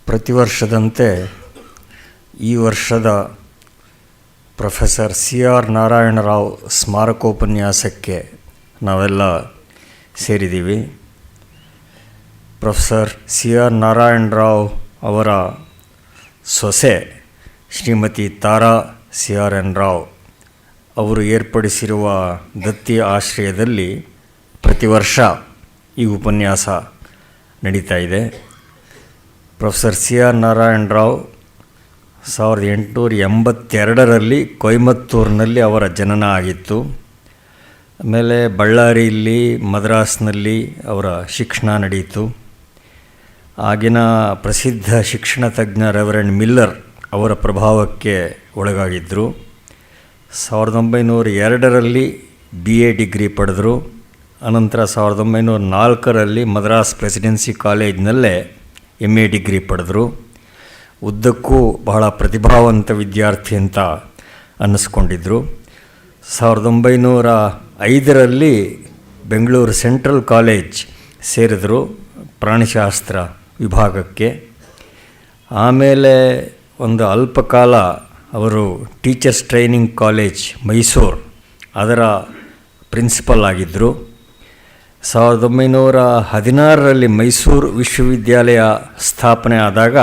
ಪ್ರತಿ ವರ್ಷದಂತೆ ಈ ವರ್ಷದ ಪ್ರೊಫೆಸರ್ C.R. ನಾರಾಯಣರಾವ್ ಸ್ಮಾರಕೋಪನ್ಯಾಸಕ್ಕೆ ನಾವೆಲ್ಲ ಸೇರಿದ್ದೀವಿ. Professor C.R. ನಾರಾಯಣರಾವ್ ಅವರ ಸೊಸೆ ಶ್ರೀಮತಿ ತಾರಾ C.R.N. ರಾವ್ ಅವರು ಏರ್ಪಡಿಸಿರುವ ದತ್ತಿ ಆಶ್ರಯದಲ್ಲಿ ಪ್ರತಿ ವರ್ಷ ಈ ಉಪನ್ಯಾಸ ನಡೀತಾ ಇದೆ. Professor C.R. ನಾರಾಯಣರಾವ್ 1882ರಲ್ಲಿ ಕೊಯಮತ್ತೂರಿನಲ್ಲಿ ಅವರ ಜನನ ಆಗಿತ್ತು. ಆಮೇಲೆ ಬಳ್ಳಾರಿಯಲ್ಲಿ, ಮದ್ರಾಸ್ನಲ್ಲಿ ಅವರ ಶಿಕ್ಷಣ ನಡೆಯಿತು. ಆಗಿನ ಪ್ರಸಿದ್ಧ ಶಿಕ್ಷಣ ತಜ್ಞ ರೆವರೆಂಡ್ ಮಿಲ್ಲರ್ ಅವರ ಪ್ರಭಾವಕ್ಕೆ ಒಳಗಾಗಿದ್ದರು. 1902ರಲ್ಲಿ BA ಡಿಗ್ರಿ ಪಡೆದರು. ಅನಂತರ 1904ರಲ್ಲಿ ಮದ್ರಾಸ್ ಪ್ರೆಸಿಡೆನ್ಸಿ ಕಾಲೇಜಿನಲ್ಲೇ MA ಡಿಗ್ರಿ ಪಡೆದರು. ಉದ್ದಕ್ಕೂ ಬಹಳ ಪ್ರತಿಭಾವಂತ ವಿದ್ಯಾರ್ಥಿ ಅಂತ ಅನ್ನಿಸ್ಕೊಂಡಿದ್ದರು. 1905ರಲ್ಲಿ ಬೆಂಗಳೂರು ಸೆಂಟ್ರಲ್ ಕಾಲೇಜ್ ಸೇರಿದರು ಪ್ರಾಣಿಶಾಸ್ತ್ರ ವಿಭಾಗಕ್ಕೆ. ಆಮೇಲೆ ಒಂದು ಅಲ್ಪ ಕಾಲ ಅವರು ಟೀಚರ್ಸ್ ಟ್ರೈನಿಂಗ್ ಕಾಲೇಜ್ ಮೈಸೂರು ಅದರ ಪ್ರಿನ್ಸಿಪಲ್ ಆಗಿದ್ದರು. 1916ರಲ್ಲಿ ಮೈಸೂರು ವಿಶ್ವವಿದ್ಯಾಲಯ ಸ್ಥಾಪನೆ ಆದಾಗ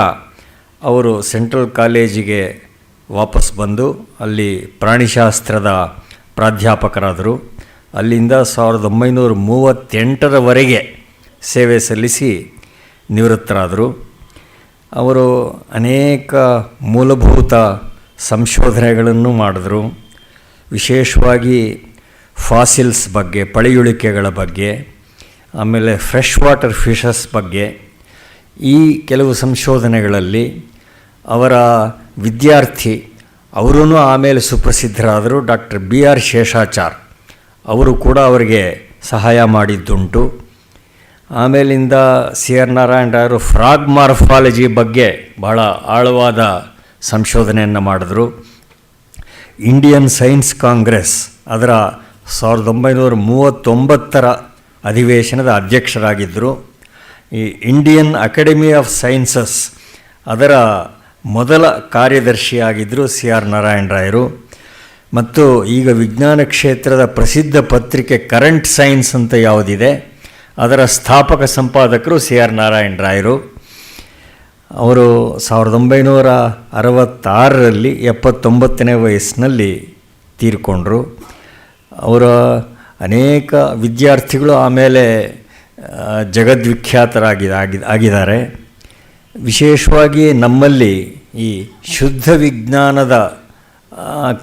ಅವರು ಸೆಂಟ್ರಲ್ ಕಾಲೇಜಿಗೆ ವಾಪಸ್ ಬಂದು ಅಲ್ಲಿ ಪ್ರಾಣಿಶಾಸ್ತ್ರದ ಪ್ರಾಧ್ಯಾಪಕರಾದರು. ಅಲ್ಲಿಂದ 1938ರವರೆಗೆ ಸೇವೆ ಸಲ್ಲಿಸಿ ನಿವೃತ್ತರಾದರು. ಅವರು ಅನೇಕ ಮೂಲಭೂತ ಸಂಶೋಧನೆಗಳನ್ನು ಮಾಡಿದ್ರು. ವಿಶೇಷವಾಗಿ ಫಾಸಿಲ್ಸ್ ಬಗ್ಗೆ, ಪಳೆಯುಳಿಕೆಗಳ ಬಗ್ಗೆ, ಆಮೇಲೆ ಫ್ರೆಶ್ ವಾಟರ್ ಫಿಶಸ್ ಬಗ್ಗೆ. ಈ ಕೆಲವು ಸಂಶೋಧನೆಗಳಲ್ಲಿ ಅವರ ವಿದ್ಯಾರ್ಥಿ, ಅವರೂ ಆಮೇಲೆ ಸುಪ್ರಸಿದ್ಧರಾದರು, ಡಾಕ್ಟರ್ B.R. ಶೇಷಾಚಾರ್ ಅವರು ಕೂಡ ಅವರಿಗೆ ಸಹಾಯ ಮಾಡಿದ್ದುಂಟು. ಆಮೇಲಿಂದ C.R. ನಾರಾಯಣರಾಯರು ಫ್ರಾಗ್ ಮಾರ್ಫಾಲಜಿ ಬಗ್ಗೆ ಬಹಳ ಆಳವಾದ ಸಂಶೋಧನೆಯನ್ನು ಮಾಡಿದ್ರು. ಇಂಡಿಯನ್ ಸೈನ್ಸ್ ಕಾಂಗ್ರೆಸ್ ಅದರ 1939ರ ಅಧಿವೇಶನದ ಅಧ್ಯಕ್ಷರಾಗಿದ್ದರು. ಈ ಇಂಡಿಯನ್ ಅಕಾಡೆಮಿ ಆಫ್ ಸೈನ್ಸಸ್ ಅದರ ಮೊದಲ ಕಾರ್ಯದರ್ಶಿಯಾಗಿದ್ದರು C.R. ನಾರಾಯಣರಾಯರು. ಮತ್ತು ಈಗ ವಿಜ್ಞಾನ ಕ್ಷೇತ್ರದ ಪ್ರಸಿದ್ಧ ಪತ್ರಿಕೆ ಕರೆಂಟ್ ಸೈನ್ಸ್ ಅಂತ ಯಾವುದಿದೆ ಅದರ ಸ್ಥಾಪಕ ಸಂಪಾದಕರು C.R. ನಾರಾಯಣರಾಯರು. ಅವರು 1966ರಲ್ಲಿ 79ನೇ ವಯಸ್ಸಿನಲ್ಲಿ ತೀರಿಕೊಂಡರು. ಅವರ ಅನೇಕ ವಿದ್ಯಾರ್ಥಿಗಳು ಆಮೇಲೆ ಜಗದ್ವಿಖ್ಯಾತರಾಗಿದ್ದಾರೆ. ವಿಶೇಷವಾಗಿ ನಮ್ಮಲ್ಲಿ ಈ ಶುದ್ಧ ವಿಜ್ಞಾನದ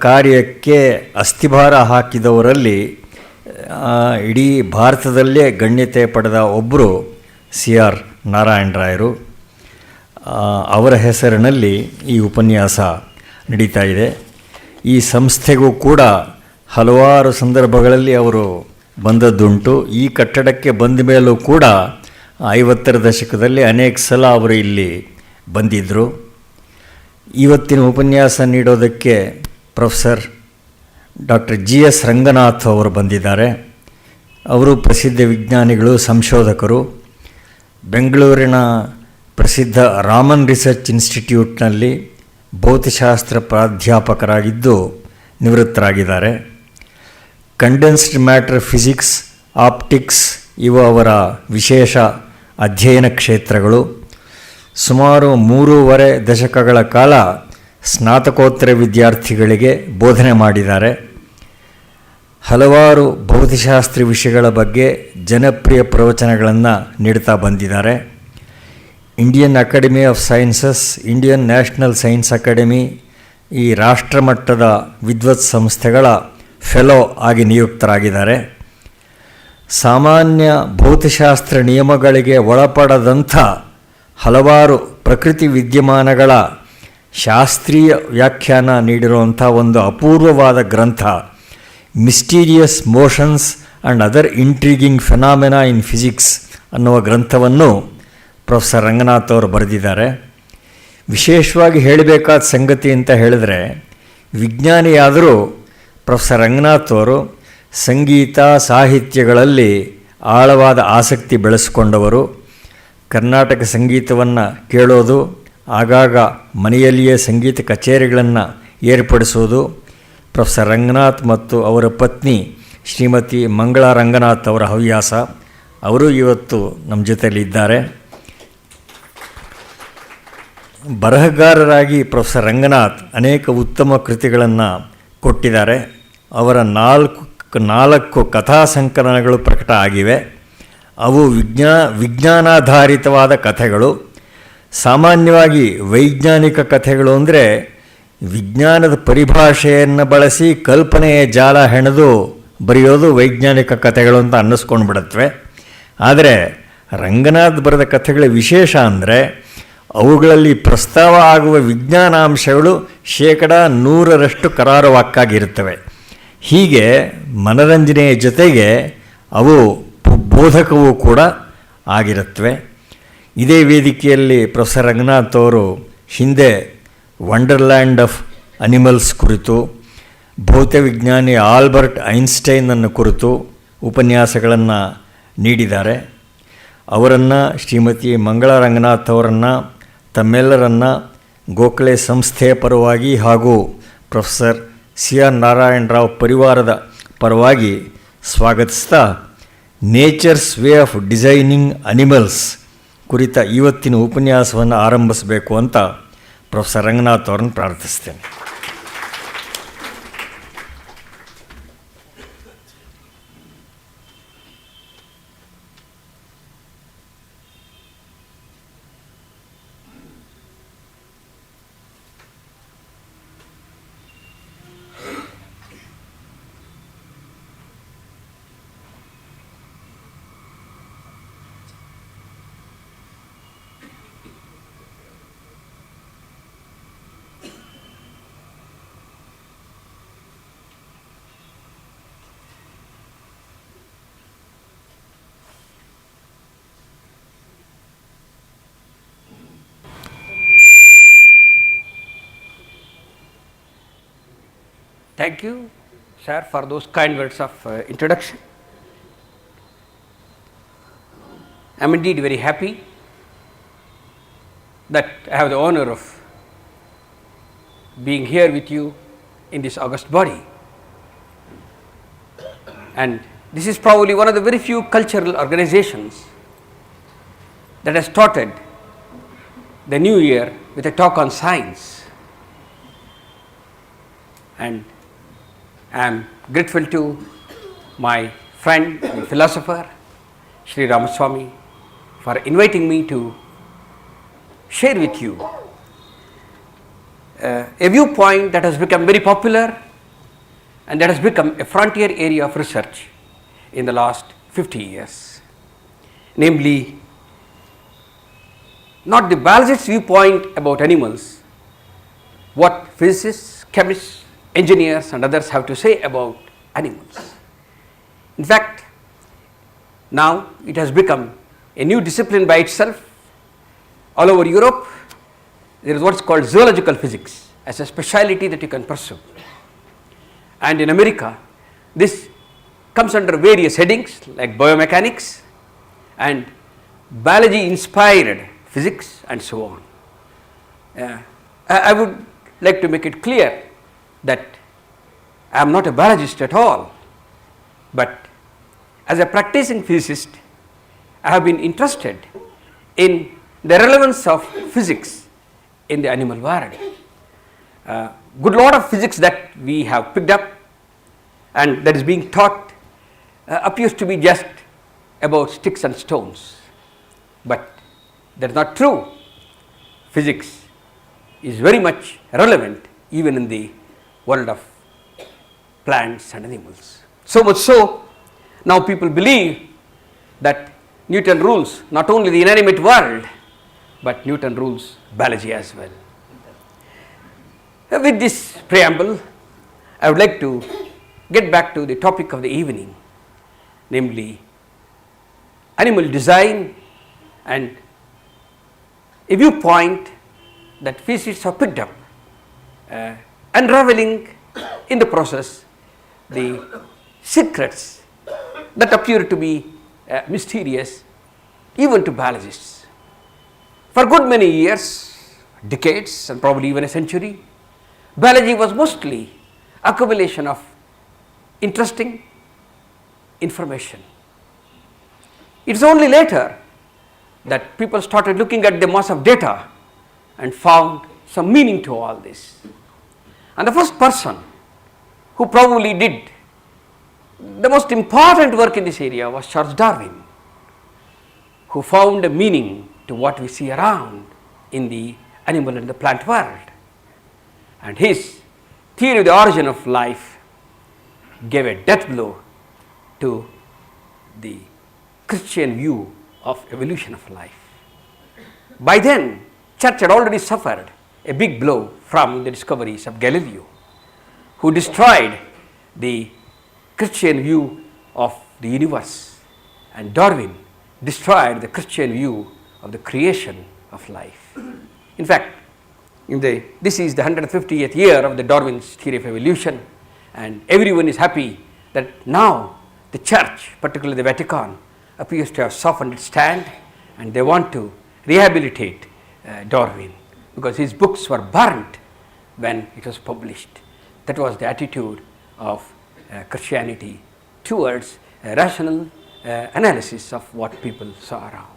ಕಾರ್ಯಕ್ಕೆ ಅಸ್ಥಿಭಾರ ಹಾಕಿದವರಲ್ಲಿ ಇಡೀ ಭಾರತದಲ್ಲೇ ಗಣ್ಯತೆ ಪಡೆದ ಒಬ್ಬರು C.R. ನಾರಾಯಣರಾಯರು. ಅವರ ಹೆಸರಿನಲ್ಲಿ ಈ ಉಪನ್ಯಾಸ ನಡೀತಾ ಇದೆ. ಈ ಸಂಸ್ಥೆಗೂ ಕೂಡ ಹಲವಾರು ಸಂದರ್ಭಗಳಲ್ಲಿ ಅವರು ಬಂದದ್ದುಂಟು. ಈ ಕಟ್ಟಡಕ್ಕೆ ಬಂದ ಮೇಲೂ ಕೂಡ 50ರ ದಶಕದಲ್ಲಿ ಅನೇಕ ಸಲ ಅವರು ಇಲ್ಲಿ ಬಂದಿದ್ದರು. ಇವತ್ತಿನ ಉಪನ್ಯಾಸ ನೀಡೋದಕ್ಕೆ ಪ್ರೊಫೆಸರ್ ಡಾಕ್ಟರ್ G.S.Ranganath ಅವರು ಬಂದಿದ್ದಾರೆ. ಅವರು ಪ್ರಸಿದ್ಧ ವಿಜ್ಞಾನಿಗಳು, ಸಂಶೋಧಕರು. ಬೆಂಗಳೂರಿನ ಪ್ರಸಿದ್ಧ ರಾಮನ್ ರಿಸರ್ಚ್ ಇನ್ಸ್ಟಿಟ್ಯೂಟ್ನಲ್ಲಿ ಭೌತಶಾಸ್ತ್ರ ಪ್ರಾಧ್ಯಾಪಕರಾಗಿದ್ದು ನಿವೃತ್ತರಾಗಿದ್ದಾರೆ. ಕಂಡೆನ್ಸ್ಡ್ ಮ್ಯಾಟರ್ ಫಿಸಿಕ್ಸ್, ಆಪ್ಟಿಕ್ಸ್ ಇವು ಅವರ ವಿಶೇಷ ಅಧ್ಯಯನ ಕ್ಷೇತ್ರಗಳು. ಸುಮಾರು 3.5 ದಶಕಗಳ ಕಾಲ ಸ್ನಾತಕೋತ್ತರ ವಿದ್ಯಾರ್ಥಿಗಳಿಗೆ ಬೋಧನೆ ಮಾಡಿದ್ದಾರೆ. ಹಲವಾರು ಭೌತಶಾಸ್ತ್ರ ವಿಷಯಗಳ ಬಗ್ಗೆ ಜನಪ್ರಿಯ ಪ್ರವಚನಗಳನ್ನು ನೀಡ್ತಾ ಬಂದಿದ್ದಾರೆ. Indian academy of sciences, Indian national science academy ಈ ರಾಷ್ಟ್ರಮಟ್ಟದ ವಿದ್ವತ್ ಸಂಸ್ಥೆಗಳ ಫೆಲೋ ಆಗಿ ನಿಯುಕ್ತರಾಗಿದ್ದಾರೆ. ಸಾಮಾನ್ಯ ಭೌತಶಾಸ್ತ್ರ ನಿಯಮಗಳಿಗೆ ಒಳಪಡದಂಥ ಹಲವಾರು ಪ್ರಕೃತಿ ವಿದ್ಯಮಾನಗಳ ಶಾಸ್ತ್ರೀಯ ವ್ಯಾಖ್ಯಾನ ನೀಡಿರುವಂಥ ಒಂದು ಅಪೂರ್ವವಾದ ಗ್ರಂಥ mysterious motions and other intriguing phenomena in physics ಅನ್ನುವ ಗ್ರಂಥವನ್ನು ಪ್ರೊಫೆಸರ್ ರಂಗನಾಥ್ ಅವರು ಬರೆದಿದ್ದಾರೆ. ವಿಶೇಷವಾಗಿ ಹೇಳಬೇಕಾದ ಸಂಗತಿ ಅಂತ ಹೇಳಿದ್ರೆ, ವಿಜ್ಞಾನಿಯಾದರೂ ಪ್ರೊಫೆಸರ್ ರಂಗನಾಥ್ ಅವರು ಸಂಗೀತ ಸಾಹಿತ್ಯಗಳಲ್ಲಿ ಆಳವಾದ ಆಸಕ್ತಿ ಬೆಳೆಸಿಕೊಂಡವರು. ಕರ್ನಾಟಕ ಸಂಗೀತವನ್ನು ಕೇಳೋದು, ಆಗಾಗ ಮನೆಯಲ್ಲಿಯೇ ಸಂಗೀತ ಕಚೇರಿಗಳನ್ನು ಏರ್ಪಡಿಸೋದು ಪ್ರೊಫೆಸರ್ ರಂಗನಾಥ್ ಮತ್ತು ಅವರ ಪತ್ನಿ ಶ್ರೀಮತಿ ಮಂಗಳಾ ರಂಗನಾಥ್ ಅವರ ಹವ್ಯಾಸ. ಅವರು ಇವತ್ತು ನಮ್ಮ ಜೊತೆಯಲ್ಲಿದ್ದಾರೆ. ಬರಹಗಾರರಾಗಿ ಪ್ರೊಫೆಸರ್ ರಂಗನಾಥ್ ಅನೇಕ ಉತ್ತಮ ಕೃತಿಗಳನ್ನು ಕೊಟ್ಟಿದ್ದಾರೆ. ಅವರ ನಾಲ್ಕು ಕಥಾ ಸಂಕಲನಗಳು ಪ್ರಕಟ ಆಗಿವೆ. ಅವು ವಿಜ್ಞಾನಾಧಾರಿತವಾದ ಕಥೆಗಳು. ಸಾಮಾನ್ಯವಾಗಿ ವೈಜ್ಞಾನಿಕ ಕಥೆಗಳು ಅಂದರೆ ವಿಜ್ಞಾನದ ಪರಿಭಾಷೆಯನ್ನು ಬಳಸಿ ಕಲ್ಪನೆಯ ಜಾಲ ಹೆಣೆದು ಬರೆಯೋದು ವೈಜ್ಞಾನಿಕ ಕಥೆಗಳು ಅಂತ ಅನ್ನಿಸ್ಕೊಂಡು ಬಿಡುತ್ತವೆ. ಆದರೆ ರಂಗನಾಥ್ ಬರೆದ ಕಥೆಗಳ ವಿಶೇಷ ಅಂದರೆ ಅವುಗಳಲ್ಲಿ ಪ್ರಸ್ತಾವ ಆಗುವ ವಿಜ್ಞಾನಾಂಶಗಳು 100% ಕರಾರುವಾಕ್ಕಾಗಿರುತ್ತವೆ. ಹೀಗೆ ಮನರಂಜನೆಯ ಜೊತೆಗೆ ಅವು ಬೋಧಕವೂ ಕೂಡ ಆಗಿರುತ್ತವೆ. ಇದೇ ವೇದಿಕೆಯಲ್ಲಿ ಪ್ರೊಫೆಸರ್ ರಂಗನಾಥ್ ಅವರು ಹಿಂದೆ ವಂಡರ್ಲ್ಯಾಂಡ್ ಆಫ್ ಅನಿಮಲ್ಸ್ ಕುರಿತು, ಭೌತವಿಜ್ಞಾನಿ ಆಲ್ಬರ್ಟ್ ಐನ್ಸ್ಟೈನನ್ನು ಕುರಿತು ಉಪನ್ಯಾಸಗಳನ್ನು ನೀಡಿದ್ದಾರೆ. ಅವರನ್ನು, ಶ್ರೀಮತಿ ಮಂಗಳಾ ರಂಗನಾಥ್ ಅವರನ್ನು, ತಮ್ಮೆಲ್ಲರನ್ನು ಗೋಖಲೆ ಸಂಸ್ಥೆಯ ಪರವಾಗಿ ಹಾಗೂ ಪ್ರೊಫೆಸರ್ ಸಿ.ಆರ್. ನಾರಾಯಣರಾವ್ ಪರಿವಾರದ ಪರವಾಗಿ ಸ್ವಾಗತಿಸ್ತಾ, nature's way of designing animals ಕುರಿತ ಇವತ್ತಿನ ಉಪನ್ಯಾಸವನ್ನು ಆರಂಭಿಸಬೇಕು ಅಂತ ಪ್ರೊಫೆಸರ್ ರಂಗನಾಥ್ ಅವರನ್ನು ಪ್ರಾರ್ಥಿಸ್ತೇನೆ. Thank you, sir, for those kind words of introduction. I am indeed very happy that I have the honor of being here with you in this august body. And this is probably one of the very few cultural organizations that has started the new year with a talk on science. And I am grateful to my friend and philosopher Sri Ramaswamy for inviting me to share with you a viewpoint that has become very popular and that has become a frontier area of research in the last 50 years. Namely, not the biologist's viewpoint about animals, what physicists, chemists, engineers and others have to say about animals. In fact, now it has become a new discipline by itself. All over Europe, there is what is called zoological physics as a specialty that you can pursue. And in America, this comes under various headings like biomechanics and biology inspired physics and so on. I would like to make it clear that I am not a biologist at all, but as a practicing physicist, I have been interested in the relevance of physics in the animal world. Good lot of physics that we have picked up and that is being taught appears to be just about sticks and stones, but that is not true. Physics is very much relevant even in the world of plants and animals. So much so, now people believe that Newton rules not only the inanimate world, but Newton rules biology as well. With this preamble, I would like to get back to the topic of the evening, namely animal design and a viewpoint that physicists have picked up, unraveling in the process the secrets that appear to be mysterious even to biologists. For good many years, decades and probably even a century, biology was mostly accumulation of interesting information. It is only later that people started looking at the mass of data and found some meaning to all this. And the first person who probably did the most important work in this area was Charles Darwin, who found a meaning to what we see around in the animal and the plant world. And his theory of the origin of life gave a death blow to the Christian view of evolution of life. By then, church had already suffered a big blow from the discoveries of Galileo, who destroyed the Christian view of the universe, and Darwin destroyed the Christian view of the creation of life. In fact, this is the 150th year of the Darwin's theory of evolution, and everyone is happy that now the church, particularly the Vatican, appears to have softened its stand, and they want to rehabilitate Darwin because his books were burnt when it was published. That was the attitude of Christianity towards a rational analysis of what people saw around.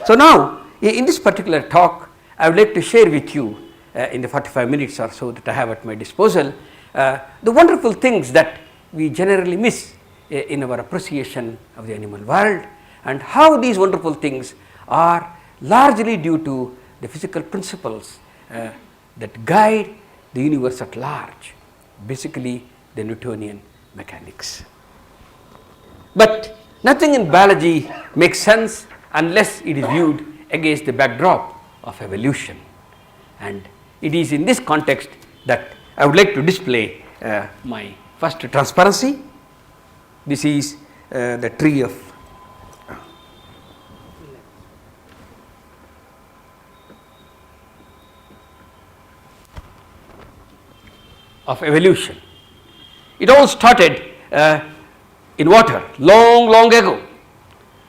So now, in this particular talk, I would like to share with you in the 45 minutes or so that I have at my disposal the wonderful things that we generally miss in our appreciation of the animal world, and how these wonderful things are largely due to the physical principles that guide the universe at large, basically the Newtonian mechanics. But nothing in biology makes sense unless it is viewed against the backdrop of evolution, and it is in this context that I would like to display my first transparency. This is the tree of evolution. It all started in water long ago.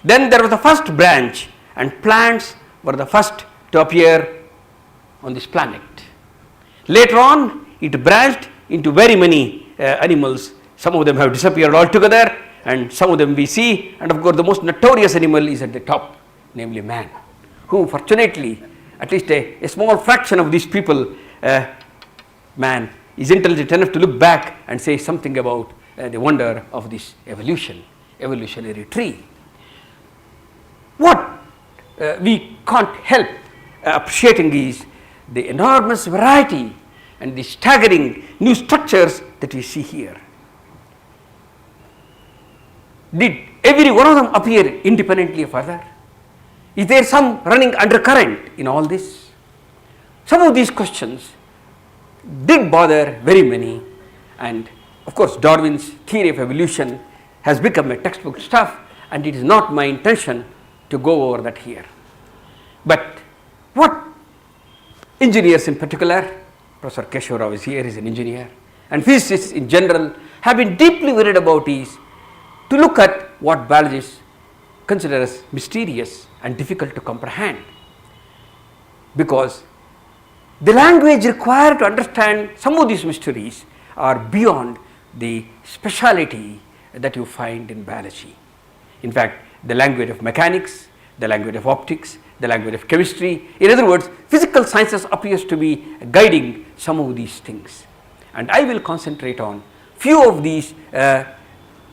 Then there was the first branch, and plants were the first to appear on this planet. Later on, it branched into very many animals. Some of them have disappeared altogether, and some of them we see, and of course the most notorious animal is at the top, namely man, who fortunately, at least a small fraction of these people, man is intelligent enough to look back and say something about the wonder of this evolutionary tree. What we can't help appreciating is the enormous variety and the staggering new structures that we see here. Did every one of them appear independently of other? Is there some running undercurrent in all this? Some of these questions did bother very many, and of course Darwin's theory of evolution has become a textbook stuff, and it is not my intention to go over that here. But what engineers in particular, Professor Keshav is here, is an engineer, and physicists in general have been deeply worried about is to look at what biologists consider as mysterious and difficult to comprehend, because the language required to understand some of these mysteries are beyond the speciality that you find in biology. In fact, the language of mechanics, the language of optics, the language of chemistry, in other words, physical sciences appears to be guiding some of these things. And I will concentrate on few of these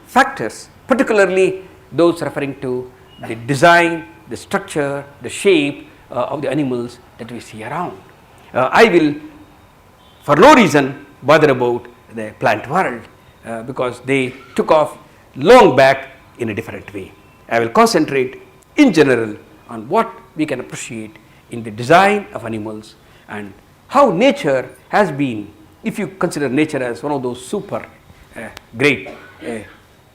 factors, particularly those referring to the design, the structure, the shape of the animals that we see around. I will, for no reason, bother about the plant world because they took off long back in a different way. I will concentrate in general on what we can appreciate in the design of animals and how nature has been, if you consider nature as one of those super great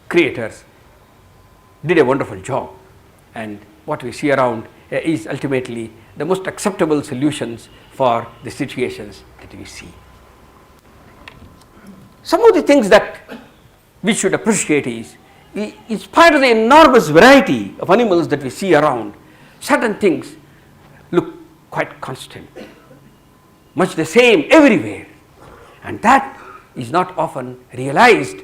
creators, did a wonderful job, and what we see around is ultimately the most acceptable solutions for the situations that we see. Some of the things that we should appreciate is, in spite of the enormous variety of animals that we see around, certain things look quite constant, much the same everywhere, and that is not often realized,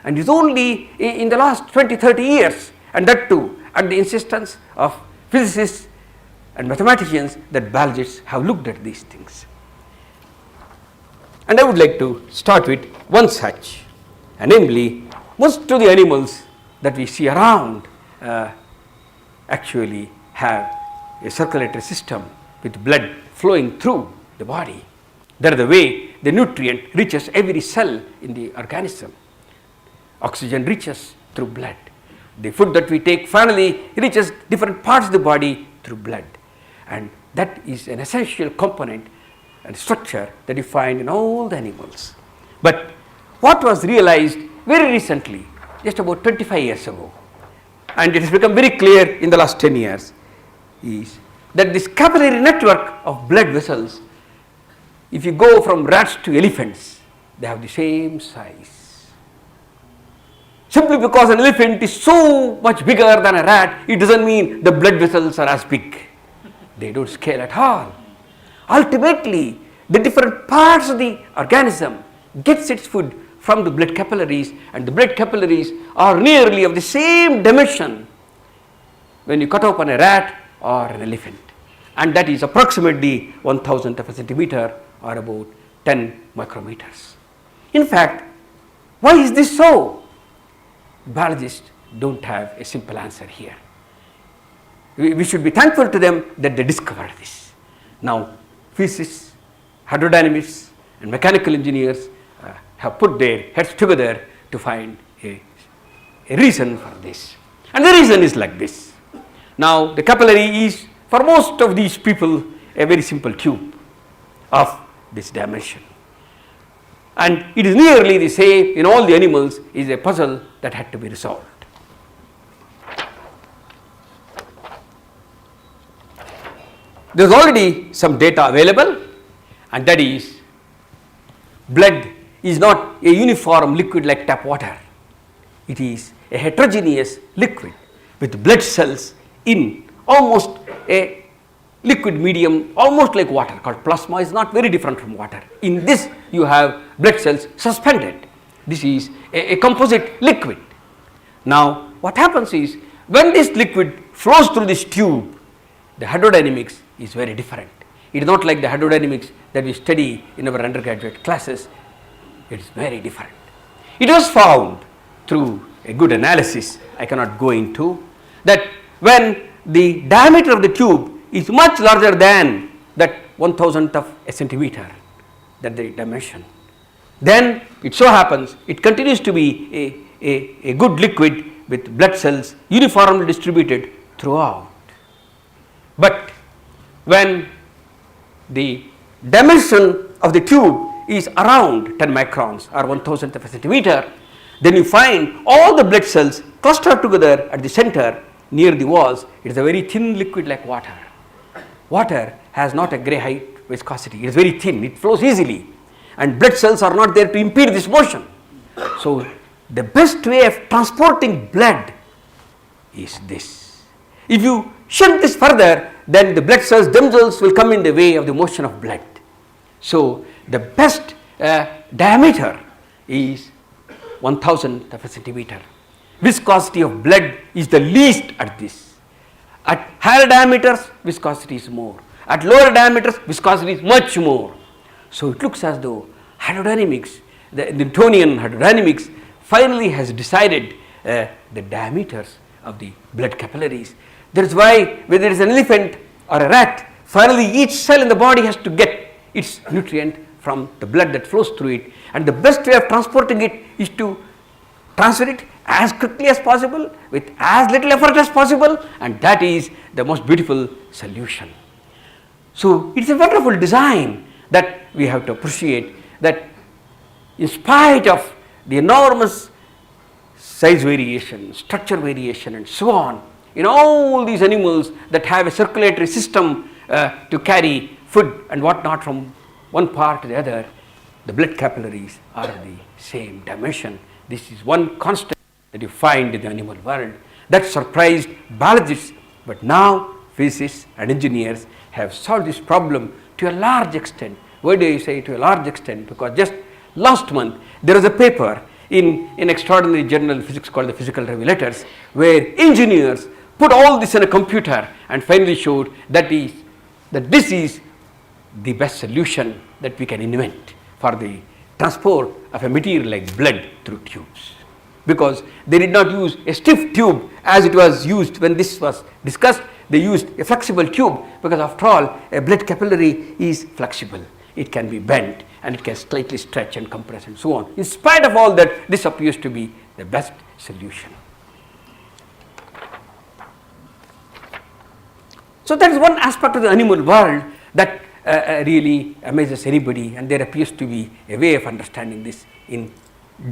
and is only in the last 20-30 years, and that too at the insistence of physicists and mathematicians, that biologists have looked at these things. And I would like to start with one such, and namely, most of the animals that we see around actually have a circulatory system with blood flowing through the body. That is the way the nutrient reaches every cell in the organism. Oxygen reaches through blood. The food that we take finally reaches different parts of the body through blood, and that is an essential component and structure that you find in all the animals. But what was realized very recently, just about 25 years ago, and it has become very clear in the last 10 years, is that this capillary network of blood vessels, if you go from rats to elephants, they have the same size. Simply because an elephant is so much bigger than a rat, it doesn't mean the blood vessels are as big. They don't scale at all. Ultimately, the different parts of the organism gets its food from the blood capillaries, and the blood capillaries are nearly of the same dimension when you cut open a rat or an elephant, and that is approximately 1,000th of a centimeter or about 10 micrometers. In fact, why is this so? Biologists don't have a simple answer here. We should be thankful to them that they discovered this. Now, physicists, hydrodynamics, and mechanical engineers have put their heads together to find a reason for this. And the reason is like this. Now, the capillary is, for most of these people, a very simple tube of this dimension. And it is nearly the same in all the animals, is a puzzle that had to be resolved. There is already some data available, and that is, blood is not a uniform liquid like tap water. It is a heterogeneous liquid with blood cells in almost a liquid medium, almost like water, called plasma. Is not very different from water. In this you have blood cells suspended. This is a composite liquid. Now what happens is, when this liquid flows through this tube, the hydrodynamics is very different. It is not like the hydrodynamics that we study in our undergraduate classes. It is very different. It was found through a good analysis, I cannot go into, that when the diameter of the tube is much larger than that 1,000th of a centimeter, that the dimension, then it so happens it continues to be a good liquid with blood cells uniformly distributed throughout. But when the dimension of the tube is around 10 microns or 1,000th of a centimeter, then you find all the blood cells clustered together at the center near the walls. It is a very thin liquid like water. Water has not a gray height viscosity. It is very thin. It flows easily, and blood cells are not there to impede this motion. So the best way of transporting blood is this. If you shrink this further, then the blood cells themselves will come in the way of the motion of blood. So the best diameter is 1,000th of a centimeter. Viscosity of blood is the least at this. At higher diameters, viscosity is more. At lower diameters, viscosity is much more. So it looks as though hydrodynamics, the Newtonian hydrodynamics, finally has decided the diameters of the blood capillaries. That is why whether it is an elephant or a rat, finally each cell in the body has to get its nutrient from the blood that flows through it, and the best way of transporting it is to transfer it as quickly as possible with as little effort as possible, and that is the most beautiful solution. So it is a wonderful design that we have to appreciate, that in spite of the enormous size variation, structure variation and so on, in all these animals that have a circulatory system to carry food and whatnot from one part to the other, the blood capillaries are of the same dimension. This is one constant that you find in the animal world that surprised biologists, but now physicists and engineers have solved this problem to a large extent. Why do I say to a large extent? Because just last month there was a paper in an extraordinary journal of physics called the Physical Revelators, where engineers put all this in a computer and finally showed that this is the best solution that we can invent for the transport of a material like blood through tubes. Because they did not use a stiff tube as it was used when this was discussed. They used a flexible tube, because after all a blood capillary is flexible. It can be bent and it can slightly stretch and compress and so on. In spite of all that, this appears to be the best solution. So that is one aspect of the animal world that really amazes anybody, and there appears to be a way of understanding this in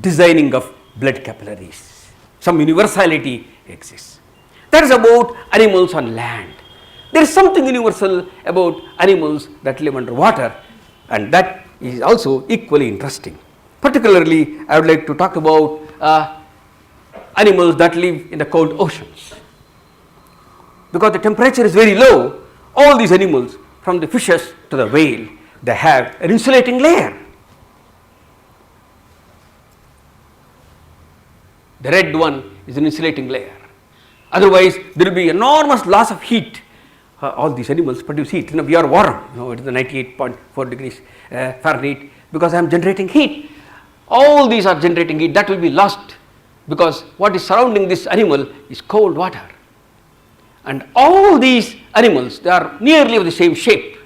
designing of blood capillaries. Some universality exists. That is about animals on land. There is something universal about animals that live underwater, and that is also equally interesting. Particularly, I would like to talk about animals that live in the cold oceans. Because the temperature is very low, all these animals, from the fishes to the whale, they have an insulating layer. The red one is an insulating layer. Otherwise, there will be enormous loss of heat. All these animals produce heat. We are warm. It is 98.4 degrees Fahrenheit, because I am generating heat. All these are generating heat. That will be lost, because what is surrounding this animal is cold water. And all these animals, they are nearly of the same shape.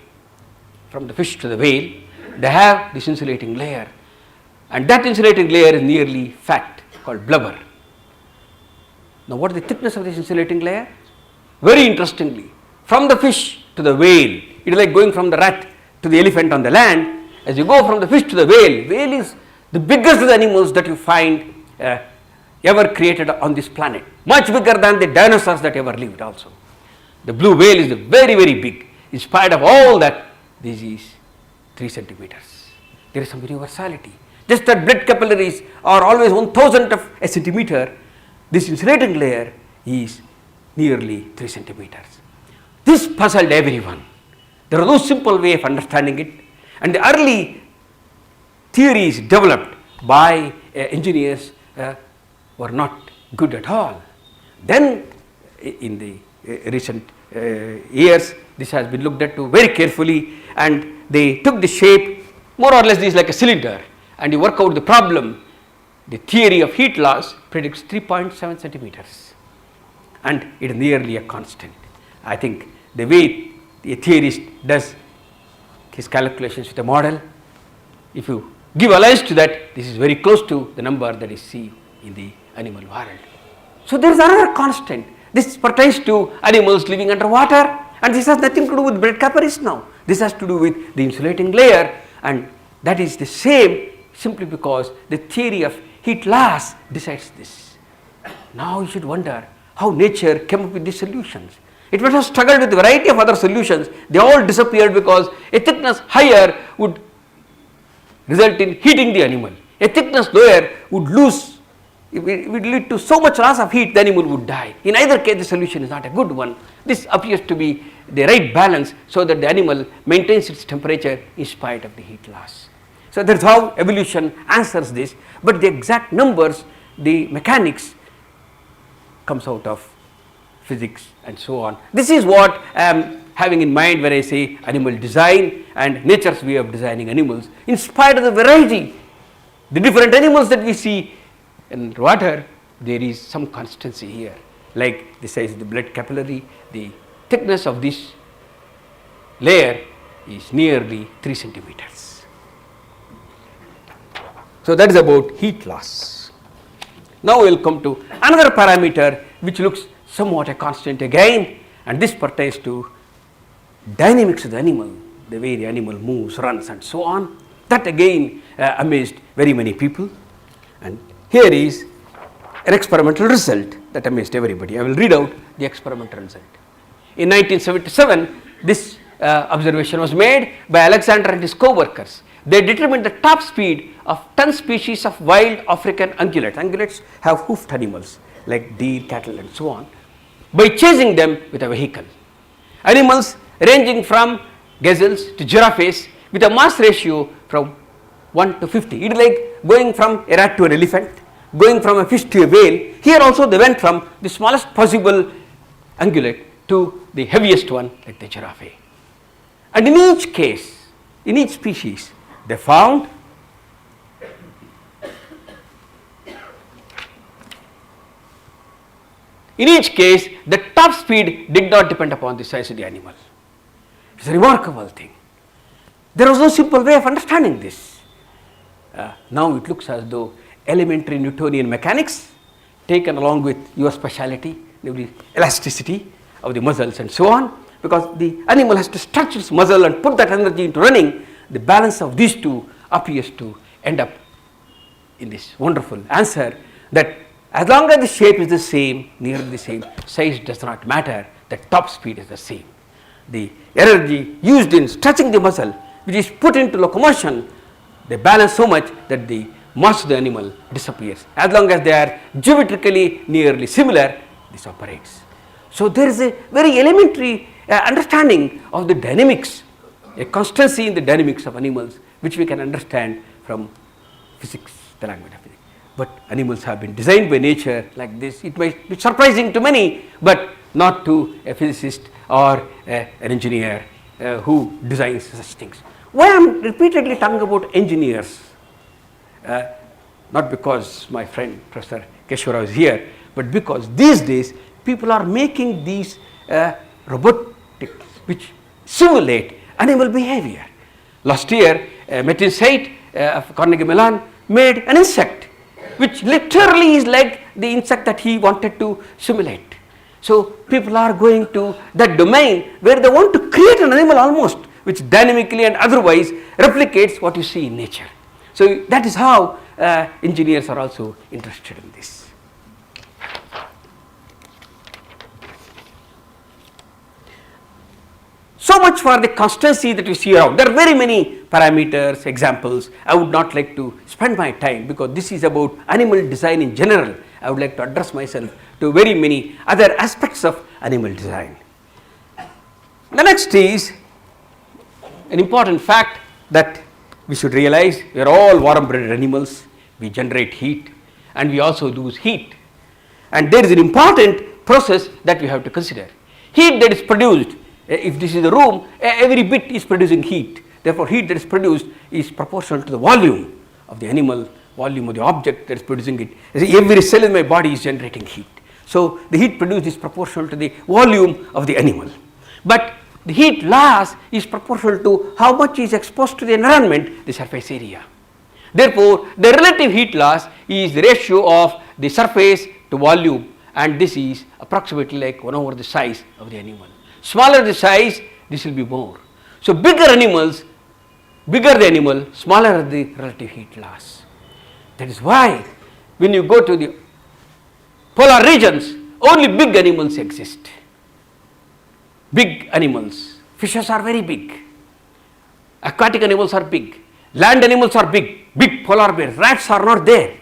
From the fish to the whale, they have this insulating layer. And that insulating layer is nearly fat, called blubber. Now, what is the thickness of this insulating layer? Very interestingly, from the fish to the whale, it is like going from the rat to the elephant on the land. As you go from the fish to the whale, whale is the biggest of the animals that you find ever created on this planet. Much bigger than the dinosaurs that ever lived also. The blue whale is very, very big. In spite of all that, this is 3 centimeters. There is some universality. Just that blood capillaries are always 1,000th of a centimeter. This insulating layer is nearly 3 centimeters. This puzzled everyone. There was no simple way of understanding it, and the early theories developed by engineers were not good at all. Then in the recent years, this has been looked at very carefully, and they took the shape, more or less this is like a cylinder, and you work out the problem. The theory of heat loss predicts 3.7 centimeters, and it is nearly a constant. I think the way a theorist does his calculations with a model, if you give alliance to that, this is very close to the number that is seen in the animal world. So there is another constant. This pertains to animals living underwater, and this has nothing to do with blood capillaries now. This has to do with the insulating layer, and that is the same simply because the theory of heat loss decides this. Now you should wonder how nature came up with these solutions. It must have struggled with a variety of other solutions. They all disappeared because a thickness higher would result in heating the animal. A thickness lower would lose, it would lead to so much loss of heat, the animal would die. In either case, the solution is not a good one. This appears to be the right balance so that the animal maintains its temperature in spite of the heat loss. So that is how evolution answers this, but the exact numbers, the mechanics comes out of physics and so on. This is what I am having in mind when I say animal design and nature's way of designing animals. In spite of the variety, the different animals that we see in water, there is some constancy here, like the size of the blood capillary, the thickness of this layer is nearly 3 centimeters. So that is about heat loss. Now we will come to another parameter which looks somewhat a constant again, and this pertains to dynamics of the animal, the way the animal moves, runs and so on. That again amazed very many people, and here is an experimental result that amazed everybody. I will read out the experimental result. In 1977, this observation was made by Alexander and his co-workers. They determined the top speed of 10 species of wild African ungulates. Ungulates have hoofed animals like deer, cattle and so on, by chasing them with a vehicle. Animals ranging from gazelles to giraffes with a mass ratio from 1 to 50. It is like going from a rat to an elephant, going from a fish to a whale. Here also they went from the smallest possible ungulate to the heaviest one like the giraffe. And in each case, in each species, they found in each case the top speed did not depend upon the size of the animal. It's a remarkable thing. There was no simple way of understanding this. Now it looks as though elementary Newtonian mechanics taken along with your speciality, namely elasticity of the muscles and so on, because the animal has to stretch its muscle and put that energy into running, the balance of these two appears to end up in this wonderful answer that as long as the shape is the same, nearly the same, size does not matter, the top speed is the same. The energy used in stretching the muscle, which is put into locomotion, they balance so much that the mass of the animal disappears. As long as they are geometrically nearly similar, this operates. So there is a very elementary understanding of the dynamics, a constancy in the dynamics of animals, which we can understand from physics, the language of physics. But animals have been designed by nature like this. It might be surprising to many, but not to a physicist or an engineer who designs such things. Why I am repeatedly talking about engineers? Not because my friend Professor G.S.Ranganath is here, but because these days people are making these robotics which simulate animal behavior. Last year, Metin Said of Carnegie Mellon made an insect which literally is like the insect that he wanted to simulate. So people are going to that domain where they want to create an animal almost which dynamically and otherwise replicates what you see in nature. So that is how engineers are also interested in this. So much for the constancy that you see around. There are very many parameters, examples. I would not like to spend my time because this is about animal design in general. I would like to address myself to very many other aspects of animal design. The next is an important fact that we should realize. We are all warm-blooded animals. We generate heat and we also lose heat. And there is an important process that we have to consider. Heat that is produced, if this is a room, every bit is producing heat. Therefore, heat that is produced is proportional to the volume of the animal, volume of the object that is producing it. Every cell in my body is generating heat. So the heat produced is proportional to the volume of the animal. But the heat loss is proportional to how much is exposed to the environment, the surface area. Therefore, the relative heat loss is the ratio of the surface to volume, and this is approximately like 1 over the size of the animal. Smaller the size, this will be more. So bigger animals, bigger the animal, smaller the relative heat loss. That is why when you go to the polar regions, only big animals exist. Big animals, fishes are very big, aquatic animals are big, land animals are big, big polar bears, rats are not there.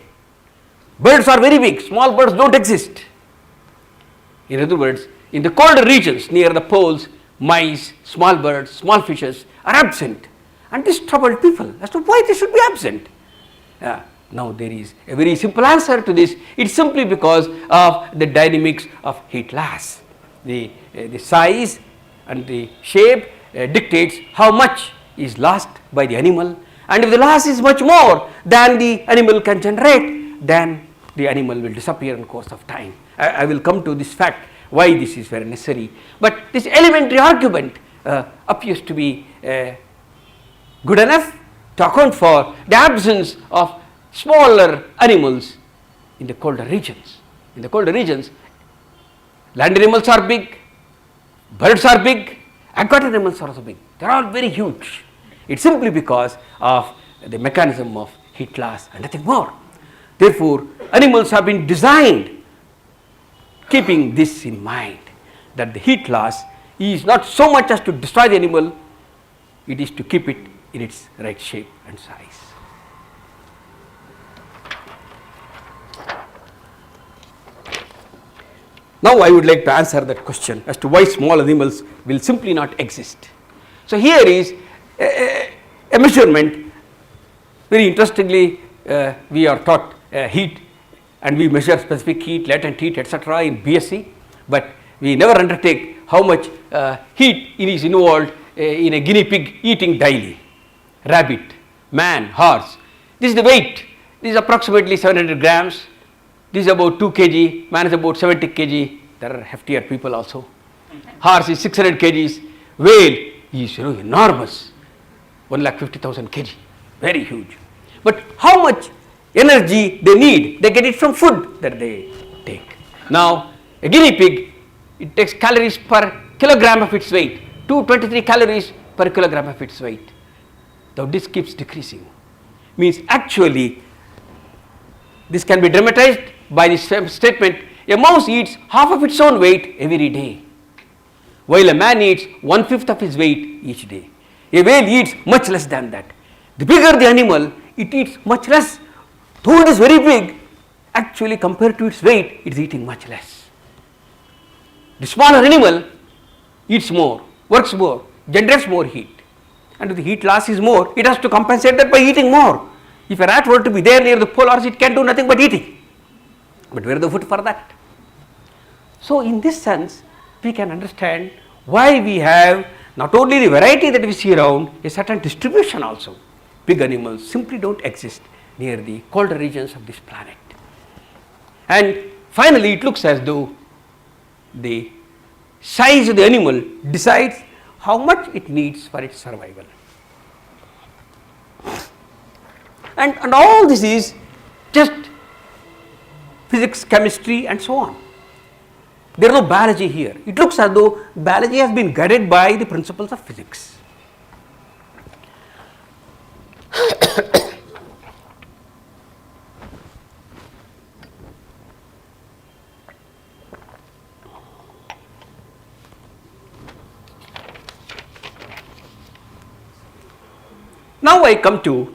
Birds are very big, small birds don't exist. In other words, in the colder regions near the poles, mice, small birds, small fishes are absent, and this troubled people as to why they should be absent. Now there is a very simple answer to this. It's simply because of the dynamics of heat loss. The size and the shape dictates how much is lost by the animal, and if the loss is much more than the animal can generate, then the animal will disappear in the course of time. I will come to this fact, why this is very necessary. But this elementary argument appears to be good enough to account for the absence of smaller animals in the colder regions. In the colder regions, land animals are big, birds are big, aquatic animals are also big. They are all very huge. It's simply because of the mechanism of heat loss and nothing more. Therefore, animals have been designed keeping this in mind, that the heat loss is not so much as to destroy the animal, it is to keep it in its right shape and size. Now I would like to answer that question as to why small animals will simply not exist. So here is a measurement. Very interestingly, we are taught heat, and we measure specific heat, latent heat, etc. in BSc, but we never undertake how much heat is involved in a guinea pig eating daily, rabbit, man, horse. This is the weight. This is approximately 700 grams. This is about 2 kg. Man is about 70 kg. There are heftier people also. Horse is 600 kgs. Whale is enormous, 1,50,000 kg, very huge. But how much energy they need? They get it from food that they take. Now, a guinea pig, it takes calories per kilogram of its weight, 223 calories per kilogram of its weight. Now, this keeps decreasing. Means actually, this can be dramatized by this statement: a mouse eats half of its own weight every day, while a man eats 1/5 of his weight each day. A whale eats much less than that. The bigger the animal, it eats much less. Though it is very big, actually compared to its weight, it is eating much less. The smaller animal eats more, works more, generates more heat, and if the heat loss is more, it has to compensate that by eating more. If a rat were to be there near the polars, it can do nothing but eating. But where is the food for that? So in this sense, we can understand why we have not only the variety that we see around, a certain distribution also. Big animals simply don't exist near the colder regions of this planet. And finally, it looks as though the size of the animal decides how much it needs for its survival. And all this is just physics, chemistry, and so on. There is no biology here. It looks as though biology has been guided by the principles of physics. Now I come to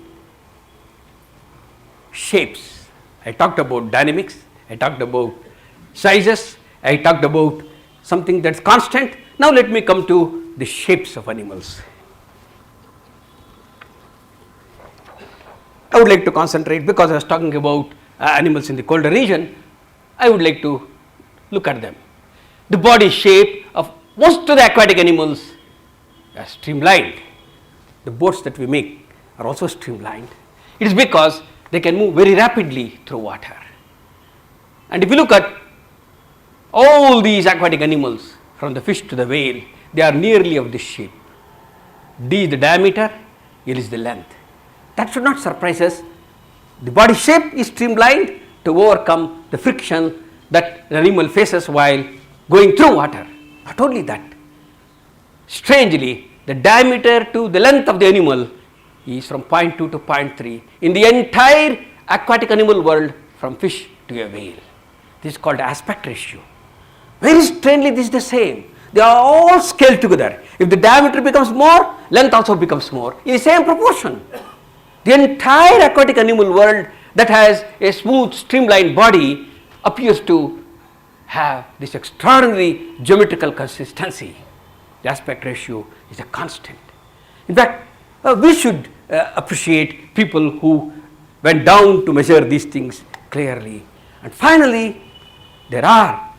shapes. I talked about dynamics, I talked about sizes, I talked about something that's constant. Now let me come to the shapes of animals. I would like to concentrate, because I was talking about animals in the colder region, I would like to look at them. The body shape of most of the aquatic animals are streamlined. The boats that we make are also streamlined. It is because they can move very rapidly through water. And if you look at all these aquatic animals, from the fish to the whale, they are nearly of this shape. D is the diameter, L is the length. That should not surprise us. The body shape is streamlined to overcome the friction that an animal faces while going through water. Not only that, strangely, the diameter to the length of the animal is from 0.2 to 0.3 in the entire aquatic animal world, from fish to a whale. This is called aspect ratio. Very strangely, this is the same. They are all scaled together. If the diameter becomes more, length also becomes more in the same proportion. The entire aquatic animal world that has a smooth, streamlined body appears to have this extraordinary geometrical consistency. The aspect ratio is a constant. In fact, we should appreciate people who went down to measure these things clearly. And finally, there are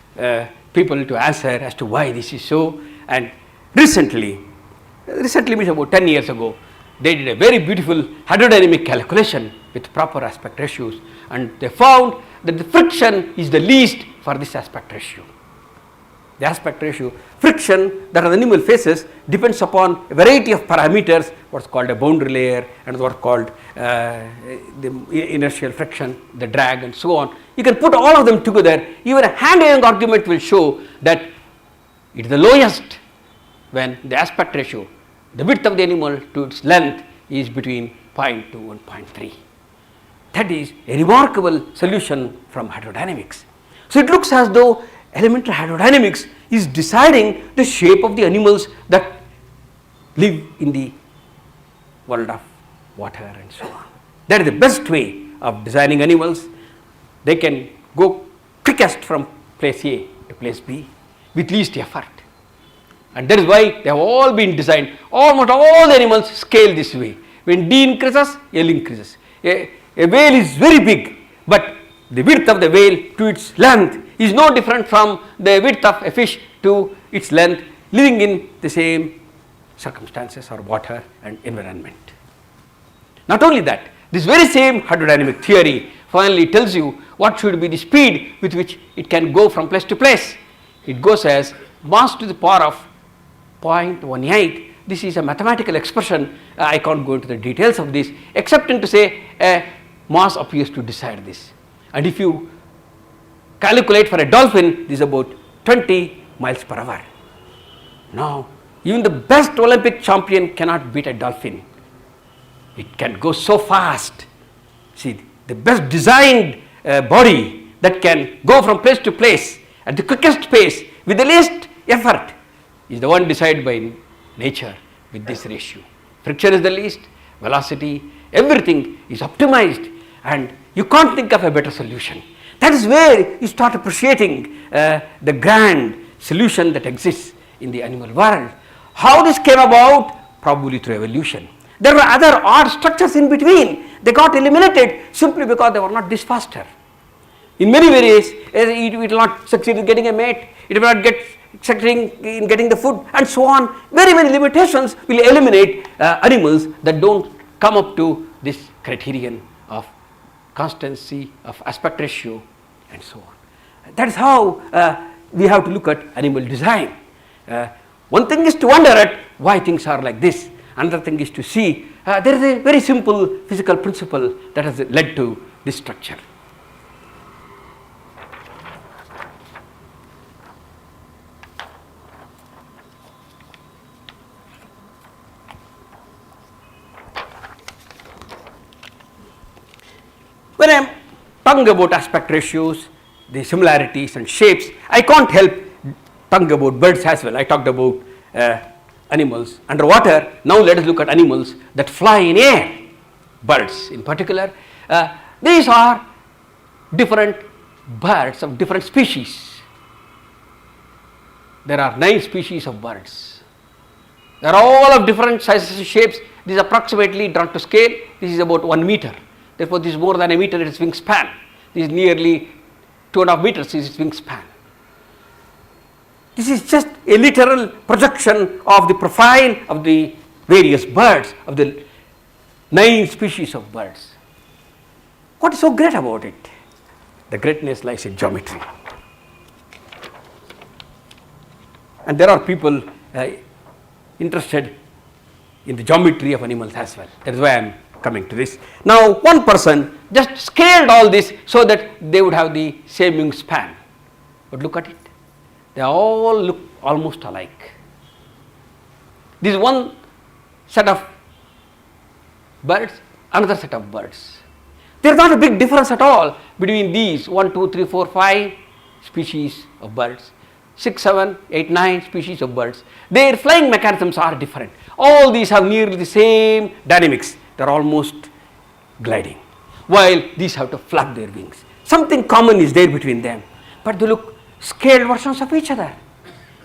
people to answer as to why this is so. And recently means about 10 years ago, they did a very beautiful hydrodynamic calculation with proper aspect ratios, and they found that the friction is the least for this aspect ratio. The aspect ratio, friction that an animal faces depends upon a variety of parameters, what's called a boundary layer and what's called the inertial friction, the drag, and so on. You can put all of them together. Even a hand-waving argument will show that it is the lowest when the aspect ratio, the width of the animal to its length, is between 0.2 and 0.3. That is a remarkable solution from hydrodynamics. So it looks as though elementary hydrodynamics is deciding the shape of the animals that live in the world of water and so on. That is the best way of designing animals. They can go quickest from place A to place B with least effort. And that is why they have all been designed. Almost all the animals scale this way. When D increases, L increases. A whale is very big, but the width of the whale to its length is no different from the width of a fish to its length, living in the same circumstances or water and environment. Not only that, this very same hydrodynamic theory finally tells you what should be the speed with which it can go from place to place. It goes as mass to the power of 0.18. This is a mathematical expression. I can't go into the details of this, except to say a mass appears to decide this. And if you calculate for a dolphin, this is about 20 miles per hour. Now, even the best Olympic champion cannot beat a dolphin. It can go so fast. See, the best designed body that can go from place to place at the quickest pace with the least effort is the one decided by nature with this ratio. Friction is the least, velocity, everything is optimized, and you can't think of a better solution. That is where you start appreciating the grand solution that exists in the animal world. How this came about? Probably through evolution. There were other odd structures in between. They got eliminated simply because they were not this faster. In many ways, it will not succeed in getting a mate, it will not succeed in getting the food, and so on. Very many limitations will eliminate animals that don't come up to this criterion of constancy, of aspect ratio, and so on. That is how we have to look at animal design. One thing is to wonder at why things are like this. Another thing is to see there is a very simple physical principle that has led to this structure. When I am talking about aspect ratios, the similarities and shapes, I can't help talking about birds as well. I talked about animals underwater. Now let us look at animals that fly in air. Birds in particular. These are different birds of different species. There are 9 species of birds. They are all of different sizes and shapes. This is approximately drawn to scale. This is about 1 meter. Therefore, this is more than a meter in its wingspan. This is nearly 2.5 meters is its wingspan. This is just a literal projection of the profile of the various birds, of the 9 species of birds. What is so great about it? The greatness lies in geometry. And there are people interested in the geometry of animals as well. That is why I am coming to this. Now, one person just scaled all this so that they would have the same wingspan. But look at it. They all look almost alike. This is one set of birds, another set of birds. There is not a big difference at all between these 1, 2, 3, 4, 5 species of birds, 6, 7, 8, 9 species of birds. Their flying mechanisms are different. All these have nearly the same dynamics. They are almost gliding, while these have to flap their wings. Something common is there between them, but they look scaled versions of each other.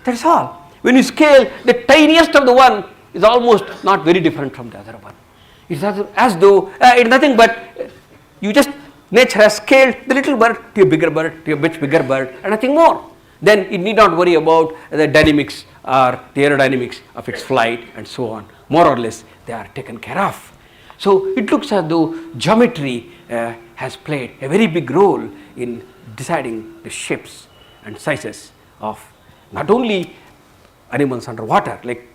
That is all. When you scale, the tiniest of the one is almost not very different from the other one. It's as though it's nothing but you just, nature has scaled the little bird to a bigger bird, to a much bigger bird, and nothing more. Then it need not worry about the dynamics or the aerodynamics of its flight and so on. More or less, they are taken care of. So it looks as though geometry has played a very big role in deciding the shapes and sizes of not only animals underwater, like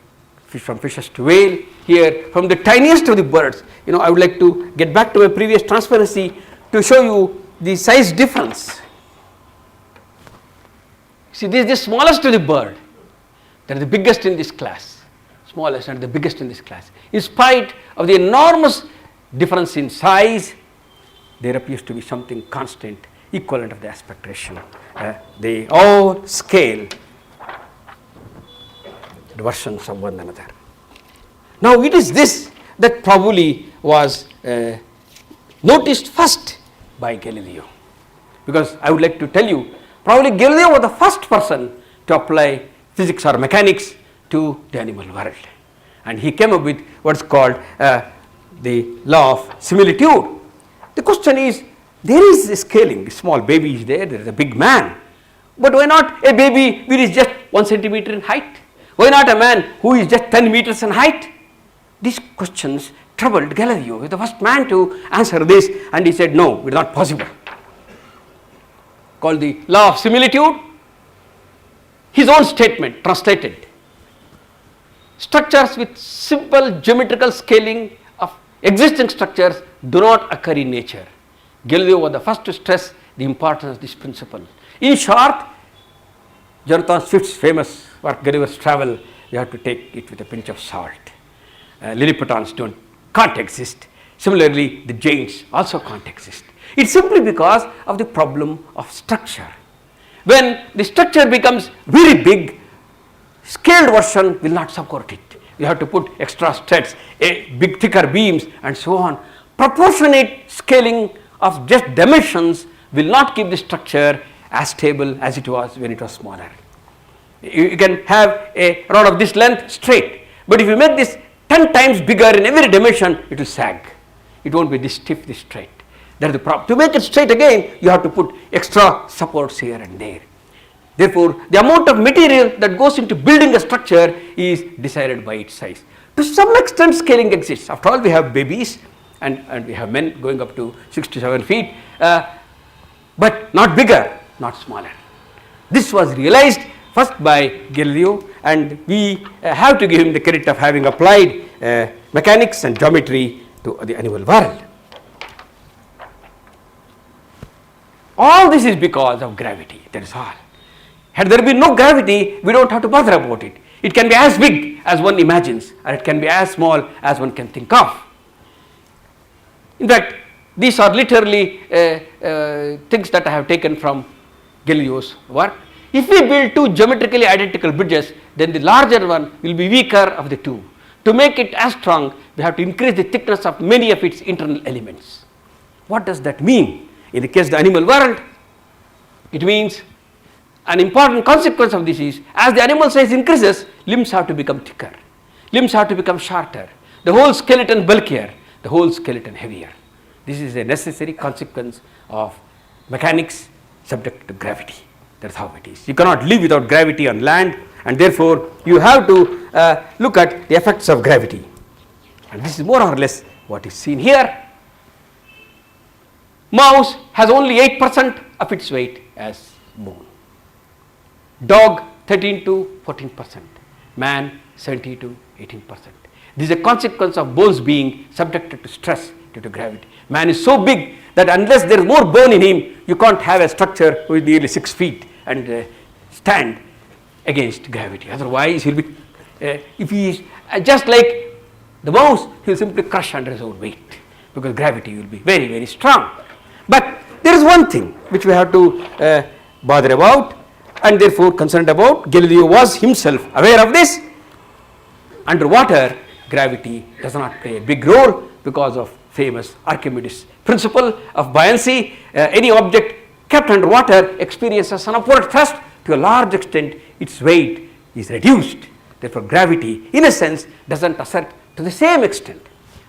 fish, from fishes to whale, here from the tiniest of the birds. I would like to get back to my previous transparency to show you the size difference. See, this is the smallest of the bird. They are the biggest in this class. Smallest and the biggest in this class. In spite of the enormous difference in size, there appears to be something constant, equivalent of the aspect ratio. They all scale the versions of one another. Now, it is this that probably was noticed first by Galileo, because I would like to tell you Probably Galileo was the first person to apply physics or mechanics to the animal world, and he came up with what is called the law of similitude. The question is, there is a scaling, a small baby is there, there is a big man, but why not a baby which is just 1 centimeter in height? Why not a man who is just 10 meters in height? These questions troubled Galileo. He was the first man to answer this, and he said, no, it is not possible. Called the law of similitude. His own statement translated: structures with simple geometrical scaling of existing structures do not occur in nature. Galileo was the first to stress the importance of this principle. In short, Jonathan Swift's famous work, Gulliver's Travel, you have to take it with a pinch of salt. Lilliputans can't exist. Similarly, the giants also can't exist. It's simply because of the problem of structure. When the structure becomes very big, scaled version will not support it. You have to put extra studs, big thicker beams and so on. Proportionate scaling of just dimensions will not keep the structure as stable as it was when it was smaller. You can have a rod of this length straight, but if you make this 10 times bigger in every dimension, it will sag. It won't be this stiff, this straight. That is the problem. To make it straight again, you have to put extra supports here and there. Therefore, the amount of material that goes into building a structure is decided by its size. To some extent, scaling exists. After all, we have babies and we have men going up to 6 to 7 feet, but not bigger, not smaller. This was realized first by Galileo, and we have to give him the credit of having applied mechanics and geometry to the animal world. All this is because of gravity, that is all. Had there been no gravity, we don't have to bother about it. It can be as big as one imagines, or it can be as small as one can think of. In fact, these are literally things that I have taken from Galileo's work. If we build two geometrically identical bridges, then the larger one will be weaker of the two. To make it as strong, we have to increase the thickness of many of its internal elements. What does that mean? In the case of the animal world, it means an important consequence of this is, as the animal size increases, limbs have to become thicker, limbs have to become shorter, the whole skeleton bulkier, the whole skeleton heavier. This is a necessary consequence of mechanics subject to gravity. That's how it is. You cannot live without gravity on land, and therefore you have to look at the effects of gravity. And this is more or less what is seen here. Mouse has only 8% of its weight as bone. Dog 13 to 14%. Man 70 to 18%. This is a consequence of bones being subjected to stress due to gravity. Man is so big that unless there is more bone in him, you can't have a structure with nearly 6 feet and stand against gravity. Otherwise, he'll be, if he is just like the mouse, he'll simply crush under his own weight, because gravity will be very, very strong. But there is one thing which we have to bother about and therefore concerned about. Galileo was himself aware of this. Underwater, gravity does not play a big role because of famous Archimedes' principle of buoyancy. Any object kept underwater experiences an upward thrust. To a large extent, its weight is reduced. Therefore, gravity, in a sense, doesn't assert to the same extent.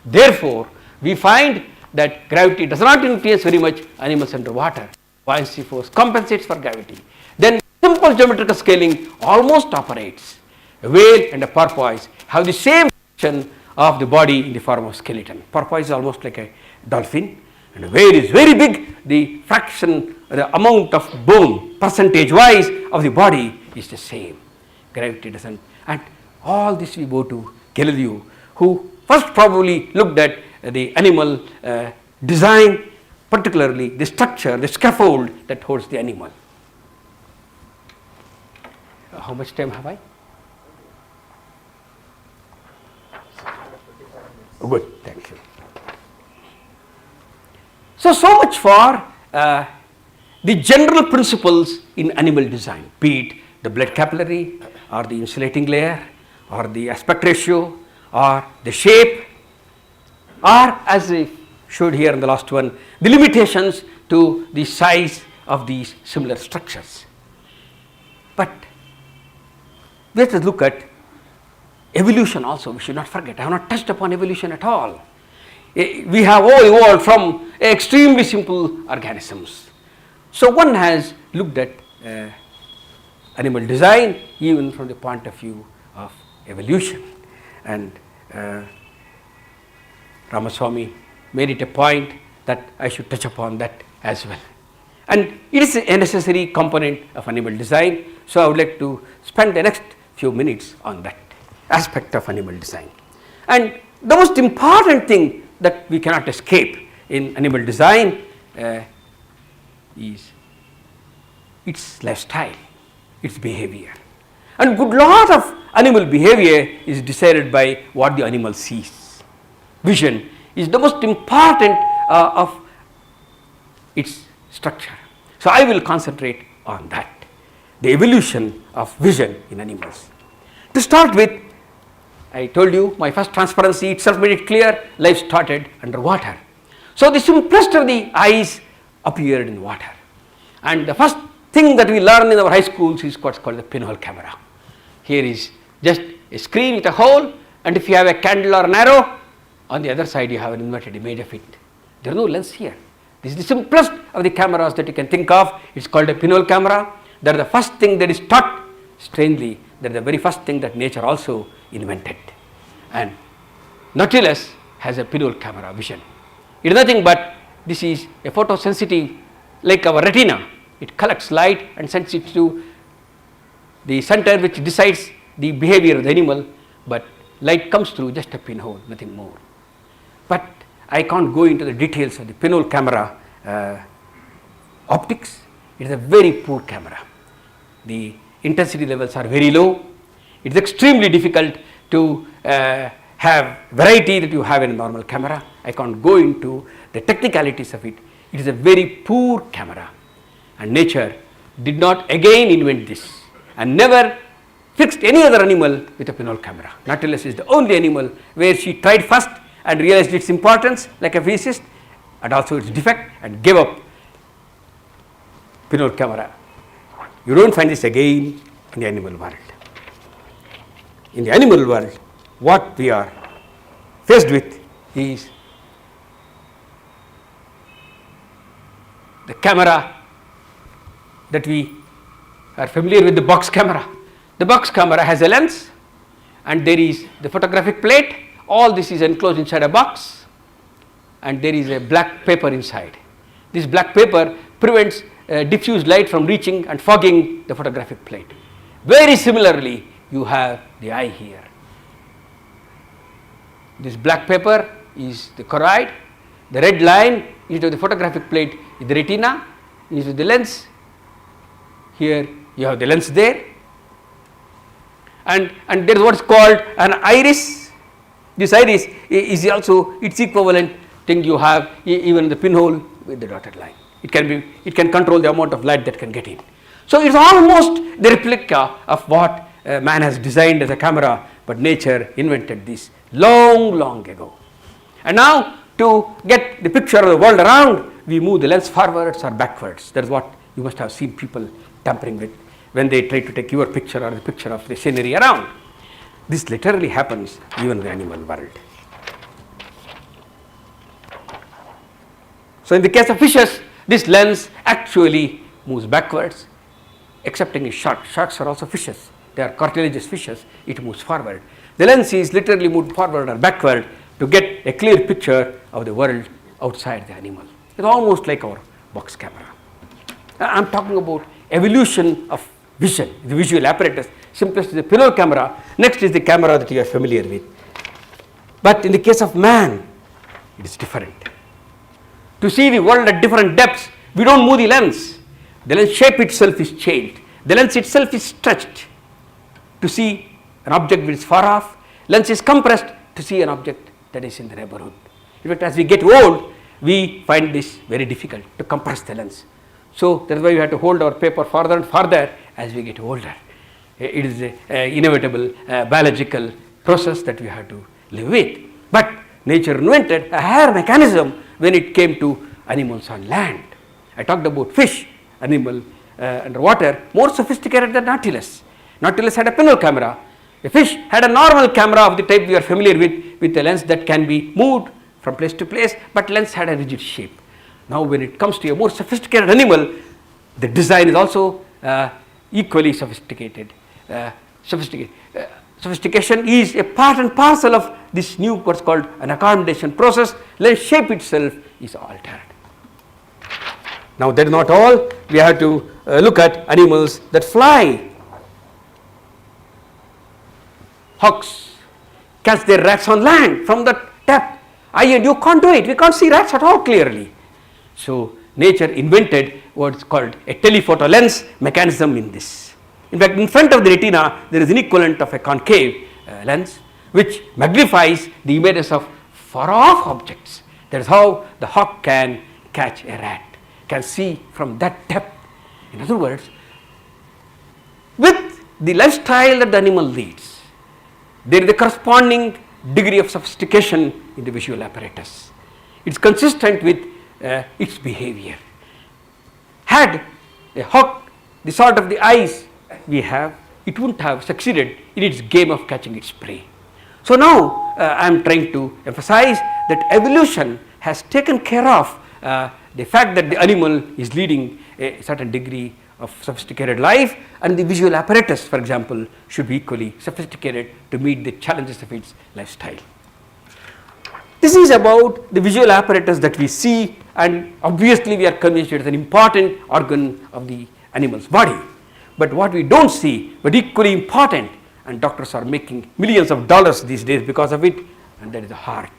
Therefore, we find that gravity does not influence very much animals underwater. Buoyancy force compensates for gravity. Then simple geometrical scaling almost operates. A whale and a porpoise have the same section of the body in the form of skeleton. Porpoise is almost like a dolphin, and a whale is very big. The fraction, the amount of bone percentage wise of the body is the same. Gravity doesn't. And all this we go to Galileo, who first probably looked at the animal design, particularly the structure, the scaffold that holds the animal. How much time have I? Good, thank you. So much for the general principles in animal design, be it the blood capillary or the insulating layer or the aspect ratio or the shape, or as I showed here in the last one, the limitations to the size of these similar structures. But let us look at evolution also. We should not forget. I have not touched upon evolution at all. We have all evolved from extremely simple organisms. So one has looked at animal design even from the point of view of evolution. And Ramaswamy made it a point that I should touch upon that as well. And it is a necessary component of animal design. So I would like to spend the next few minutes on that aspect of animal design. And the most important thing that we cannot escape in animal design is its lifestyle, its behavior. And good lot of animal behavior is decided by what the animal sees. Vision is the most important of its structure. So I will concentrate on that, the evolution of vision in animals. To start with, I told you my first transparency itself made it clear, life started underwater. So the simplest of the eyes appeared in water. And the first thing that we learn in our high schools is what's called the pinhole camera. Here is just a screen with a hole, and if you have a candle or an arrow, on the other side you have an inverted image of it. There is no lens here. This is the simplest of the cameras that you can think of. It's called a pinhole camera. That is the first thing that is taught. Strangely, that is the very first thing that nature also invented. And Nautilus has a pinhole camera vision. It is nothing but this is a photosensitive, like our retina. It collects light and sends it to the center which decides the behavior of the animal, but light comes through just a pinhole, nothing more. But I can't go into the details of the pinhole camera optics. It is a very poor camera. The intensity levels are very low. It is extremely difficult to have variety that you have in a normal camera. I can't go into the technicalities of it. It is a very poor camera, and nature did not again invent this and never fixed any other animal with a pinhole camera. Nautilus is the only animal where she tried first and realized its importance like a physicist and also its defect and gave up pinhole camera. You don't find this again in the animal world. In the animal world, what we are faced with is the camera that we are familiar with, the box camera. The box camera has a lens, and there is the photographic plate. All this is enclosed inside a box, and there is a black paper inside. This black paper prevents diffused light from reaching and fogging the photographic plate. Very similarly, you have the eye here. This black paper is the choroid. The red line into the photographic plate is the retina, into the lens. Here you have the lens there, and there is what is called an iris. This iris is also its equivalent thing you have even the pinhole with the dotted line. It can control the amount of light that can get in. So it is almost the replica of what man has designed as a camera, but nature invented this long ago. And now to get the picture of the world around, we move the lens forwards or backwards. That is what you must have seen people tampering with when they try to take your picture or the picture of the scenery around. This literally happens even in the animal world. So in the case of fishes, this lens actually moves backwards, excepting sharks. Sharks are also fishes. They are cartilaginous fishes. It moves forward. The lens is literally moved forward or backward to get a clear picture of the world outside the animal. It's almost like our box camera. I'm talking about evolution of vision, the visual apparatus. Simplest is the pinhole camera. Next is the camera that you are familiar with. But in the case of man, it is different. To see the world at different depths, we don't move the lens. The lens shape itself is changed. The lens itself is stretched. To see an object which is far off, lens is compressed to see an object that is in the neighborhood. In fact, as we get old, we find this very difficult to compress the lens. So that is why we have to hold our paper farther and farther as we get older. It is an inevitable biological process that we have to live with. But nature invented a higher mechanism when it came to animals on land. I talked about fish animal underwater, more sophisticated than Nautilus. Nautilus had a pinhole camera. A fish had a normal camera of the type we are familiar with a lens that can be moved from place to place, but lens had a rigid shape. Now when it comes to a more sophisticated animal, the design is also equally sophisticated. Sophistication is a part and parcel of this new what's called an accommodation process. Lens shape itself is altered. Now that is not all. We have to look at animals that fly. Hawks catch their rats on land from the tap. I and you can't do it. We can't see rats at all clearly. So nature invented what's called a telephoto lens mechanism in this. In fact, in front of the retina, there is an equivalent of a concave lens which magnifies the images of far off objects. That is how the hawk can catch a rat, can see from that depth. In other words, with the lifestyle that the animal leads, there is a corresponding degree of sophistication in the visual apparatus. It is consistent with its behavior. Had a hawk the sort of the eyes we have, it wouldn't have succeeded in its game of catching its prey. So now I am trying to emphasize that evolution has taken care of the fact that the animal is leading a certain degree of sophisticated life, and the visual apparatus, for example, should be equally sophisticated to meet the challenges of its lifestyle. This is about the visual apparatus that we see, and obviously we are convinced it is an important organ of the animal's body. But what we don't see, but equally important, and doctors are making millions of dollars these days because of it, and that is the heart.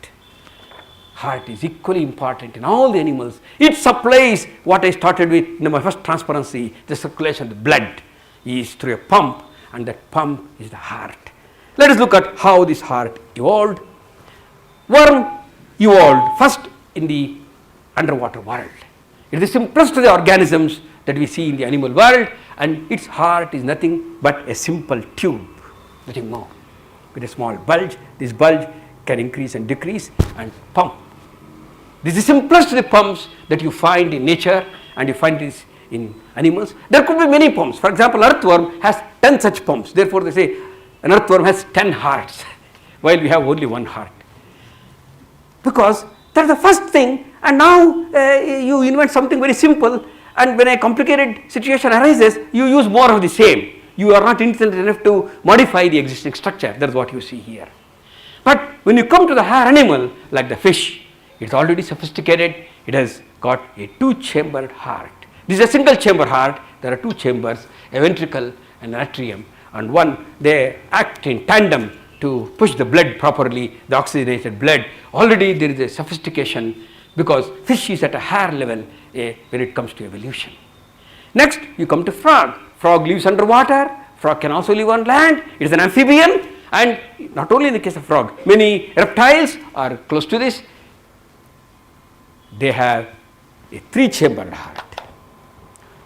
Heart is equally important in all the animals. It supplies what I started with in my first transparency, the circulation of the blood is through a pump, and that pump is the heart. Let us look at how this heart evolved. Worm evolved first in the underwater world. It is the simplest of the organisms that we see in the animal world, and its heart is nothing but a simple tube, nothing more, with a small bulge. This bulge can increase and decrease and pump. This is the simplest of the pumps that you find in nature, and you find this in animals. There could be many pumps. For example, earthworm has 10 such pumps. Therefore, they say an earthworm has 10 hearts, while we have only one heart. Because that's the first thing, and now you invent something very simple, and when a complicated situation arises, you use more of the same. You are not intelligent enough to modify the existing structure. That is what you see here. But when you come to the higher animal, like the fish, it is already sophisticated. It has got a two-chambered heart. This is a single chamber heart. There are two chambers, a ventricle and an atrium, and one, they act in tandem to push the blood properly, the oxygenated blood. Already there is a sophistication, because fish is at a higher level when it comes to evolution. Next, you come to frog. Frog lives underwater. Frog can also live on land. It is an amphibian, and not only in the case of frog, many reptiles are close to this. They have a three-chambered heart.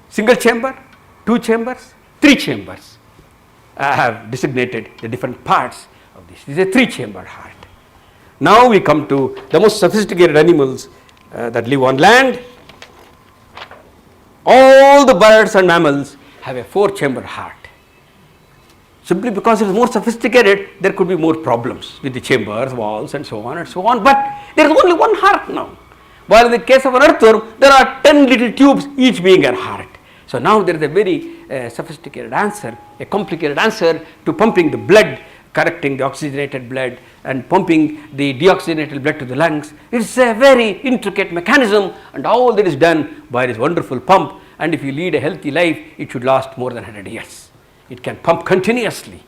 Single chamber, two chambers, three chambers. I have designated the different parts of this. This is a three-chambered heart. Now we come to the most sophisticated animals that live on land. All the birds and mammals have a four-chambered heart. Simply because it is more sophisticated, there could be more problems with the chambers, walls, and so on and so on. But there is only one heart now. While in the case of an earthworm, there are 10 little tubes, each being a heart. So now there is a very sophisticated answer, a complicated answer to pumping the blood, correcting the oxygenated blood, and pumping the deoxygenated blood to the lungs. It is a very intricate mechanism, and all that is done by this wonderful pump. And if you lead a healthy life, it should last more than 100 years. It can pump continuously.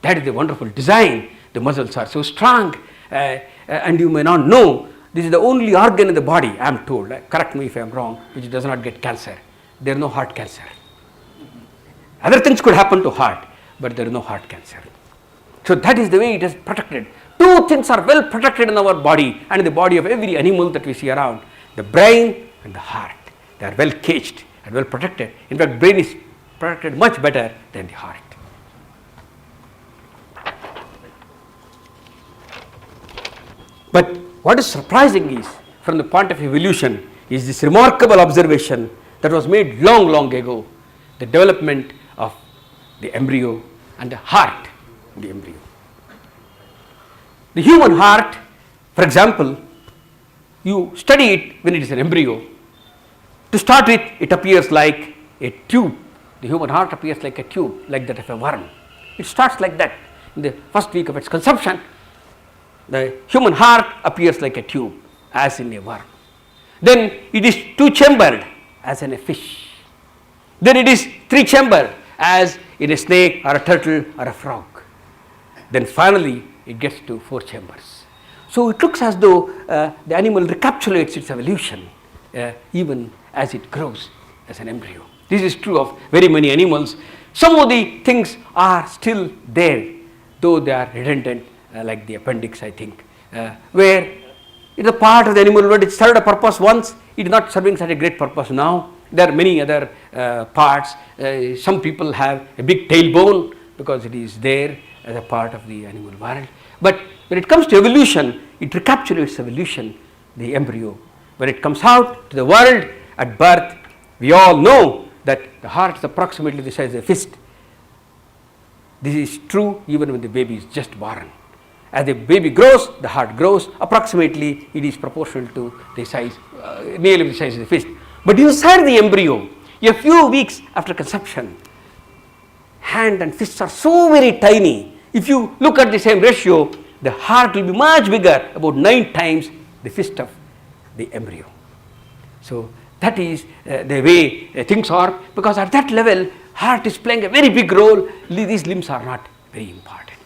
That is the wonderful design. The muscles are so strong, and you may not know, this is the only organ in the body, I am told, correct me if I am wrong, which does not get cancer. There is no heart cancer. Other things could happen to heart, but there is no heart cancer. So that is the way it is protected. Two things are well protected in our body and in the body of every animal that we see around: the brain and the heart. They are well caged and well protected. In fact, brain is protected much better than the heart. But what is surprising is, from the point of evolution, is this remarkable observation that was made long, long ago, the development of the embryo and the heart of the embryo. The human heart, for example, you study it when it is an embryo. To start with, it appears like a tube. The human heart appears like a tube, like that of a worm. It starts like that. In the first week of its conception, the human heart appears like a tube, as in a worm. Then it is two-chambered, as in a fish. Then it is three-chambered, as in a snake or a turtle or a frog. Then finally it gets to four chambers. So it looks as though the animal recapitulates its evolution even as it grows as an embryo. This is true of very many animals. Some of the things are still there, though they are redundant, like the appendix, I think, where it is a part of the animal world. It served a purpose once, it is not serving such a great purpose now. There are many other parts. Some people have a big tailbone because it is there as a part of the animal world. But when it comes to evolution, it recapitulates evolution, the embryo. When it comes out to the world at birth, we all know that the heart is approximately the size of a fist. This is true even when the baby is just born. As the baby grows, the heart grows. Approximately, it is proportional to the size, nearly the size of the fist. But inside the embryo, a few weeks after conception, hand and fists are so very tiny. If you look at the same ratio, the heart will be much bigger, about 9 times the fist of the embryo. So that is the way things are, because at that level, heart is playing a very big role. These limbs are not very important.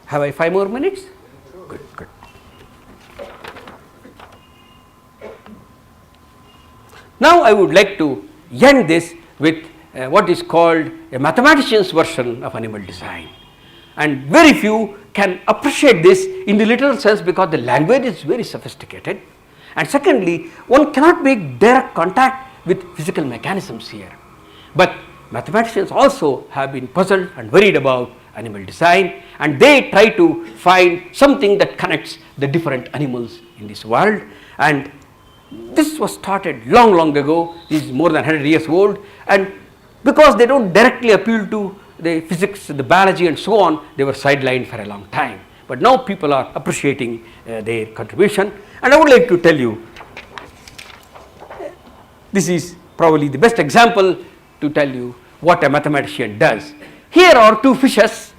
Have I 5 more minutes? Good, good. Now I would like to end this with what is called a mathematician's version of animal design. And very few can appreciate this in the literal sense because the language is very sophisticated. And secondly, one cannot make direct contact with physical mechanisms here. But mathematicians also have been puzzled and worried about animal design, and they try to find something that connects the different animals in this world. And this was started long, long ago. This is more than 100 years old, and because they don't directly appeal to the physics, the biology and so on, they were sidelined for a long time. But now people are appreciating their contribution, and I would like to tell you, this is probably the best example to tell you what a mathematician does. Here are 2 fishes.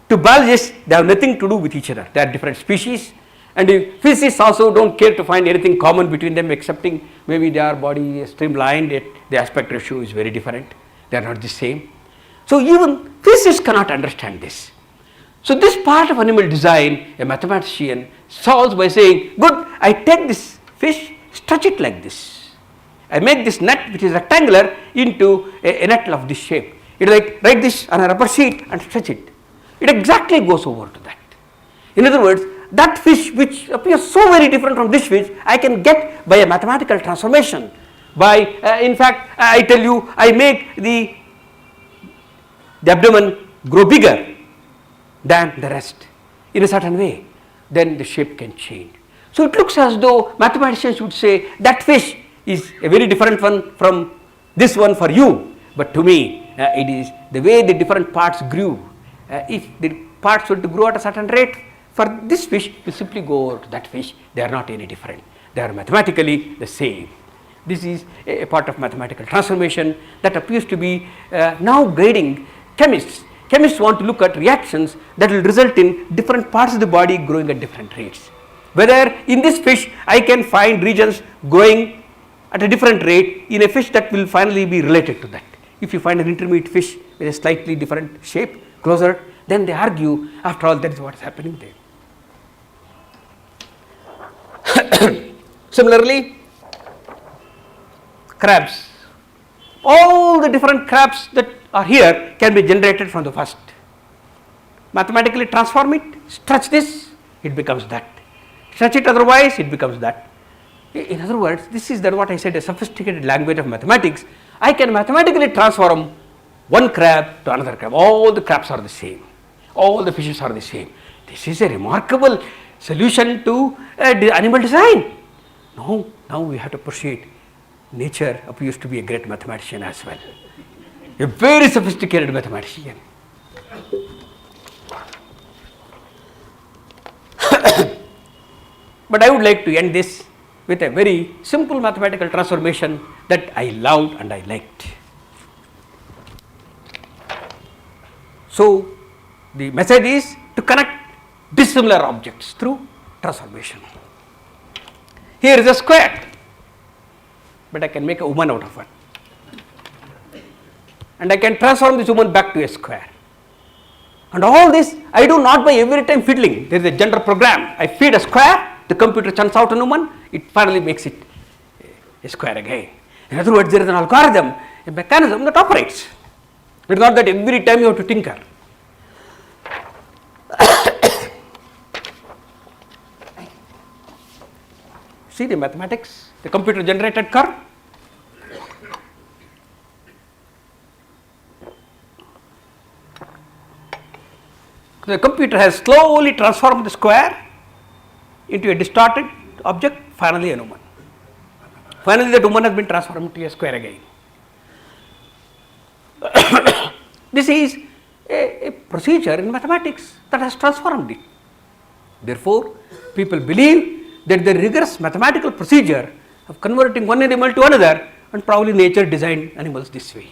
To biologists, they have nothing to do with each other. They are different species, and the physicists also don't care to find anything common between them, excepting maybe their body is streamlined, yet the aspect ratio is very different. They are not the same. So even physicists cannot understand this. So this part of animal design, a mathematician solves by saying, good, I take this fish, stretch it like this. I make this net, which is rectangular, into a net of this shape. It is like write this on a rubber sheet and stretch it. It exactly goes over to that. In other words, that fish which appears so very different from this fish, I can get by a mathematical transformation. By, in fact, I tell you, I make the abdomen grow bigger than the rest in a certain way, then the shape can change. So it looks as though mathematicians would say that fish is a very different one from this one for you, but to me it is the way the different parts grew. If the parts were to grow at a certain rate, for this fish you simply go over to that fish. They are not any different. They are mathematically the same. This is a part of mathematical transformation that appears to be now guiding chemists. Chemists want to look at reactions that will result in different parts of the body growing at different rates. Whether in this fish I can find regions growing at a different rate in a fish that will finally be related to that. If you find an intermediate fish with a slightly different shape, closer, then they argue, after all, that is what is happening there. Similarly, crabs. All the different crabs that are here can be generated from the first. Mathematically transform it, stretch this, it becomes that. Stretch it otherwise, it becomes that. In other words, this is what I said, a sophisticated language of mathematics. I can mathematically transform one crab to another crab. All the crabs are the same. All the fishes are the same. This is a remarkable solution to animal design. No, now we have to appreciate nature appears to be a great mathematician as well, a very sophisticated mathematician. But I would like to end this with a very simple mathematical transformation that I loved and I liked. So, the message is to connect dissimilar objects through transformation. Here is a square, but I can make a woman out of it, and I can transform this woman back to a square. And all this I do not by every time fiddling. There is a general program. I feed a square, the computer churns out a woman, it finally makes it a square again. In other words, there is an algorithm, a mechanism that operates. It is not that every time you have to tinker. See the mathematics, the computer generated curve. The computer has slowly transformed the square into a distorted object, finally a woman. Finally that woman has been transformed into a square again. This is a procedure in mathematics that has transformed it. Therefore, people believe that the rigorous mathematical procedure of converting one animal to another, and probably nature designed animals this way.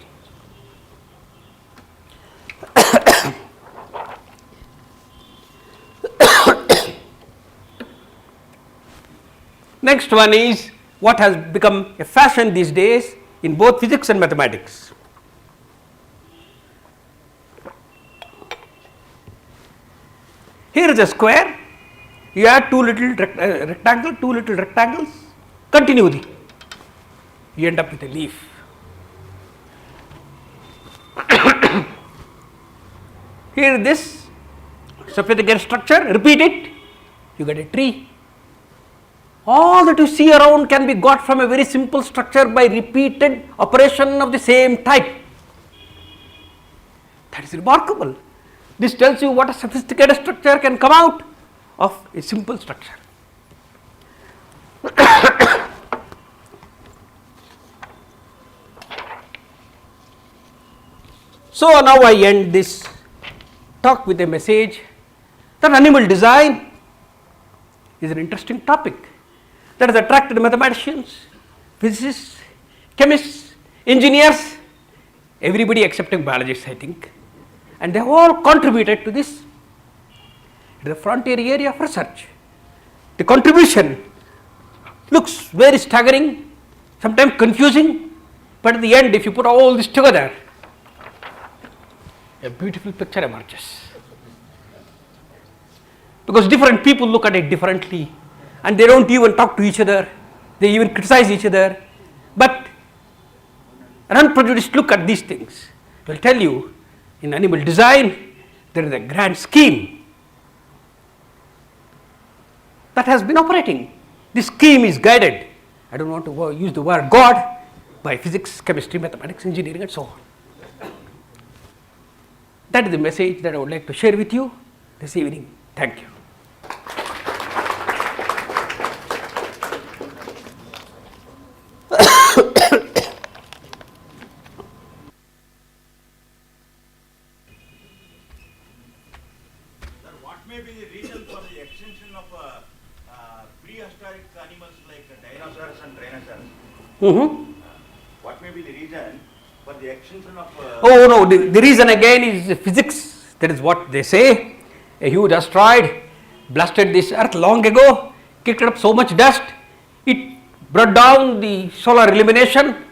Next one is what has become a fashion these days in both physics and mathematics. Here is a square, you add two little rectangles, continually, you end up with a leaf. Here this sophisticated structure, repeat it, you get a tree. All that you see around can be got from a very simple structure by repeated operation of the same type. That is remarkable. This tells you what a sophisticated structure can come out of a simple structure. So now I end this talk with a message that animal design is an interesting topic that has attracted mathematicians, physicists, chemists, engineers, everybody excepting biologists, I think, and they have all contributed to this. It is a frontier area of research. The contribution looks very staggering, sometimes confusing, but at the end, if you put all this together, a beautiful picture emerges. Because different people look at it differently, and they don't even talk to each other, they even criticize each other, but an unprejudiced look at these things will tell you in animal design there is a grand scheme that has been operating. This scheme is guided, I don't want to use the word God, by physics, chemistry, mathematics, engineering and so on. That is the message that I would like to share with you this evening. Thank you. What may be the reason for the extinction of prehistoric animals like dinosaurs and tyrannosaurs? What may be the reason for the extinction of... Oh no, the reason again is physics. That is what they say. A huge asteroid blasted this earth long ago, kicked up so much dust, it brought down the solar illumination,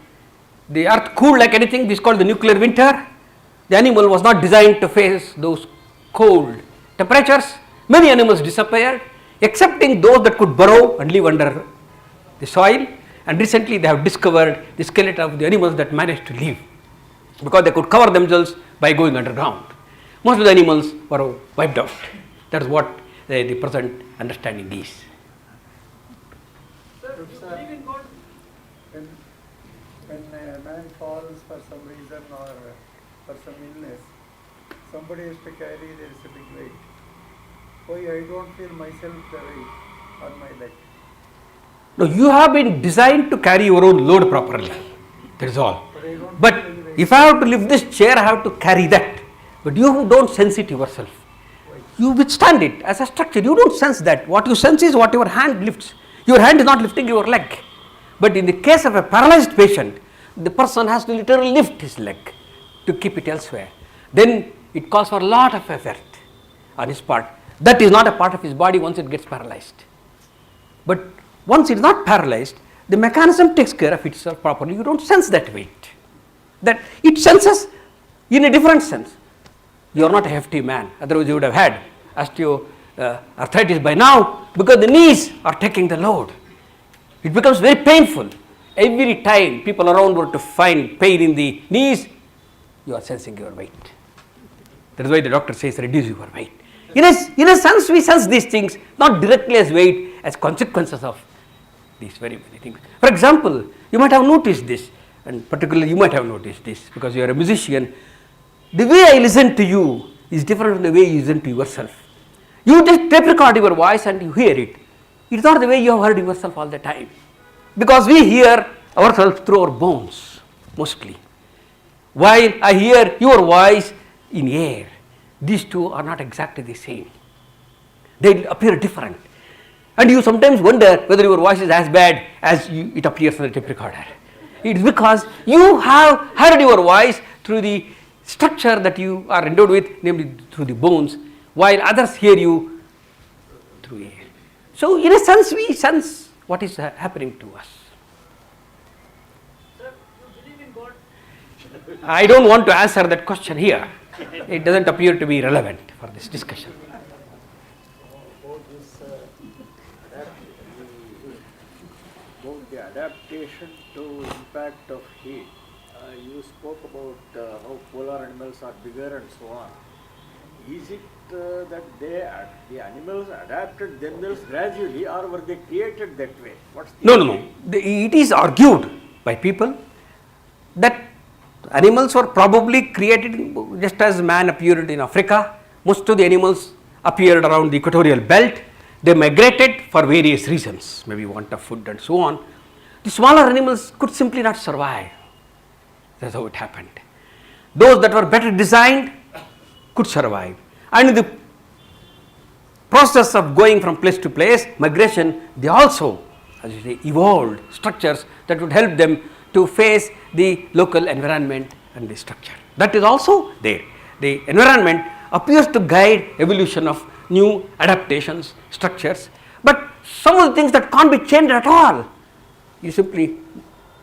the earth cooled like anything, this is called the nuclear winter. The animal was not designed to face those cold temperatures. Many animals disappeared, excepting those that could burrow and live under the soil, and recently they have discovered the skeleton of the animals that managed to live, because they could cover themselves by going underground. Most of the animals were wiped out. That is what the present understanding is. Sir, when a man falls for some reason or for some illness, somebody has to carry, there is a big weight. Why I don't feel myself the weight on my leg? No, you have been designed to carry your own load properly. That is all. But if I have to lift this chair, I have to carry that. But you don't sense it yourself. You withstand it as a structure. You don't sense that. What you sense is what your hand lifts. Your hand is not lifting your leg. But in the case of a paralyzed patient, the person has to literally lift his leg to keep it elsewhere. Then it calls for a lot of effort on his part. That is not a part of his body once it gets paralyzed. But once it is not paralyzed, the mechanism takes care of itself properly. You don't sense that weight. That it senses in a different sense. You are not a hefty man, otherwise you would have had osteoarthritis by now, because the knees are taking the load. It becomes very painful. Every time people around were to find pain in the knees, you are sensing your weight. That is why the doctor says reduce your weight. In a sense, we sense these things not directly as weight, as consequences of these very many things. For example, you might have noticed this, and particularly you might have noticed this because you are a musician. The way I listen to you is different from the way you listen to yourself. You just tape record your voice and you hear it. It is not the way you have heard yourself all the time. Because we hear ourselves through our bones, mostly. While I hear your voice in air, these two are not exactly the same. They appear different. And you sometimes wonder whether your voice is as bad as it appears on the tape recorder. It is because you have heard your voice through the structure that you are endowed with, namely through the bones, while others hear you through air. So in a sense, we sense what is happening to us. Sir, you believe in God? I don't want to answer that question here. It doesn't appear to be relevant for this discussion. About the adaptation to impact of heat, you spoke about how polar animals are bigger and so on. Is it that the animals adapted themselves gradually, or were they created that way? What's the No. It is argued by people that animals were probably created just as man appeared in Africa. Most of the animals appeared around the equatorial belt. They migrated for various reasons, maybe want of food and so on. The smaller animals could simply not survive. That's how it happened. Those that were better designed could survive. And in the process of going from place to place, migration, they also, as you say, evolved structures that would help them to face the local environment and the structure. That is also there. The environment appears to guide evolution of new adaptations, structures, but some of the things that can't be changed at all, you simply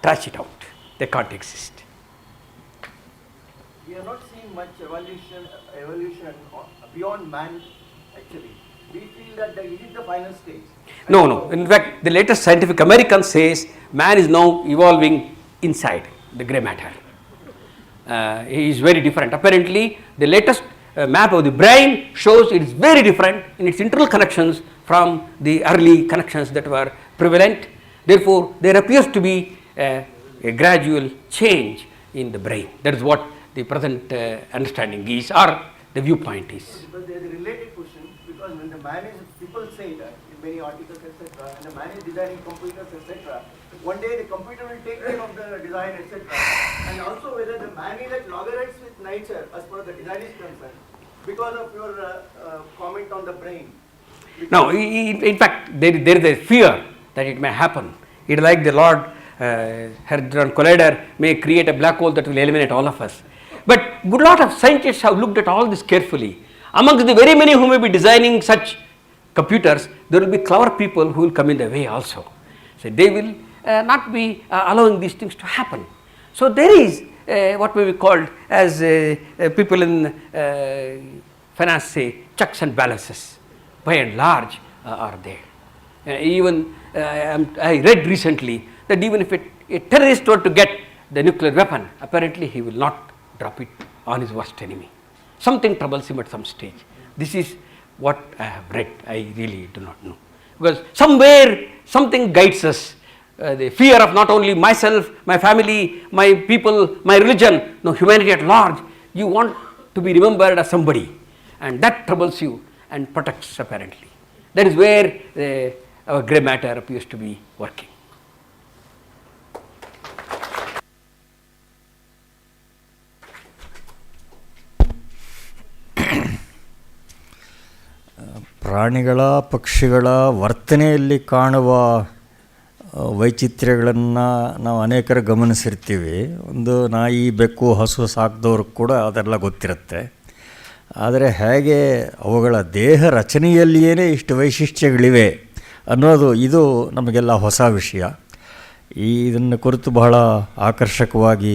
trash it out. They can't exist. We are not seeing much evolution beyond man actually. We feel that is it the final stage? No. In fact, the latest Scientific American says man is now evolving inside the grey matter. He is very different. Apparently, the latest map of the brain shows it is very different in its internal connections from the early connections that were prevalent. Therefore, there appears to be a gradual change in the brain. That is what the present understanding is, or the viewpoint is. But there is a related question, because when the man is, people say that in many articles etc., and the man is designing computers etc., one day the computer will take care of the design etc., and also whether the man is at loggerheads with nature as far as the design is concerned, because of your comment on the brain. Now, in fact, there is a fear that it may happen. It is like the Large Hadron Collider may create a black hole that will eliminate all of us. But good lot of scientists have looked at all this carefully. Amongst the very many who may be designing such computers, there will be clever people who will come in the way also. So they will not be allowing these things to happen. So there is what may be called as people in finance say checks and balances, by and large are there. Even I read recently that even if a terrorist were to get the nuclear weapon, apparently he will not drop it on his worst enemy. Something troubles him at some stage. This is what I have read. I really do not know. Because somewhere something guides us. The fear of not only myself, my family, my people, my religion, no, humanity at large. You want to be remembered as somebody, and that troubles you and protects apparently. That is where our grey matter appears to be working. ಪ್ರಾಣಿಗಳ ಪಕ್ಷಿಗಳ ವರ್ತನೆಯಲ್ಲಿ ಕಾಣುವ ವೈಚಿತ್ರ್ಯಗಳನ್ನು ನಾವು ಅನೇಕರು ಗಮನಿಸಿರ್ತೀವಿ. ಒಂದು ನಾಯಿ, ಬೆಕ್ಕು, ಹಸು ಸಾಕಿದವ್ರಿಗೆ ಕೂಡ ಅದೆಲ್ಲ ಗೊತ್ತಿರುತ್ತೆ. ಆದರೆ ಹೇಗೆ ಅವುಗಳ ದೇಹ ರಚನೆಯಲ್ಲಿಯೇ ಇಷ್ಟು ವೈಶಿಷ್ಟ್ಯಗಳಿವೆ ಅನ್ನೋದು ಇದು ನಮಗೆಲ್ಲ ಹೊಸ ವಿಷಯ. ಇದನ್ನು ಕುರಿತು ಬಹಳ ಆಕರ್ಷಕವಾಗಿ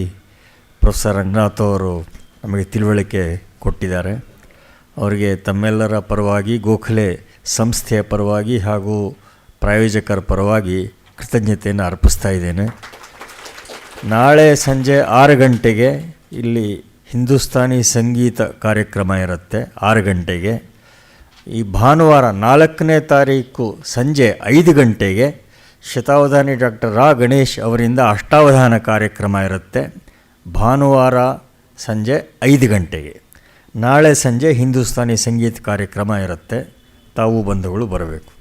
ಪ್ರೊಫೆಸರ್ ರಂಗನಾಥ್ ಅವರು ನಮಗೆ ತಿಳುವಳಿಕೆ ಕೊಟ್ಟಿದ್ದಾರೆ. ಅವರಿಗೆ ತಮ್ಮೆಲ್ಲರ ಪರವಾಗಿ, ಗೋಖಲೆ ಸಂಸ್ಥೆಯ ಪರವಾಗಿ ಹಾಗೂ ಪ್ರಾಯೋಜಕರ ಪರವಾಗಿ ಕೃತಜ್ಞತೆಯನ್ನು ಅರ್ಪಿಸ್ತಾ ಇದ್ದೇನೆ. ನಾಳೆ ಸಂಜೆ 6 ಗಂಟೆಗೆ ಇಲ್ಲಿ ಹಿಂದೂಸ್ತಾನಿ ಸಂಗೀತ ಕಾರ್ಯಕ್ರಮ ಇರುತ್ತೆ 6 ಗಂಟೆಗೆ. ಈ ಭಾನುವಾರ 4ನೇ ತಾರೀಕು ಸಂಜೆ 5 ಗಂಟೆಗೆ ಶತಾವಧಾನಿ ಡಾಕ್ಟರ್ ರಾ ಗಣೇಶ್ ಅವರಿಂದ ಅಷ್ಟಾವಧಾನ ಕಾರ್ಯಕ್ರಮ ಇರುತ್ತೆ. ಭಾನುವಾರ ಸಂಜೆ 5 ಗಂಟೆಗೆ. ನಾಳೆ ಸಂಜೆ ಹಿಂದೂಸ್ತಾನಿ ಸಂಗೀತ ಕಾರ್ಯಕ್ರಮ ಇರುತ್ತೆ. ತಾವು ಬಂಧುಗಳು ಬರಬೇಕು.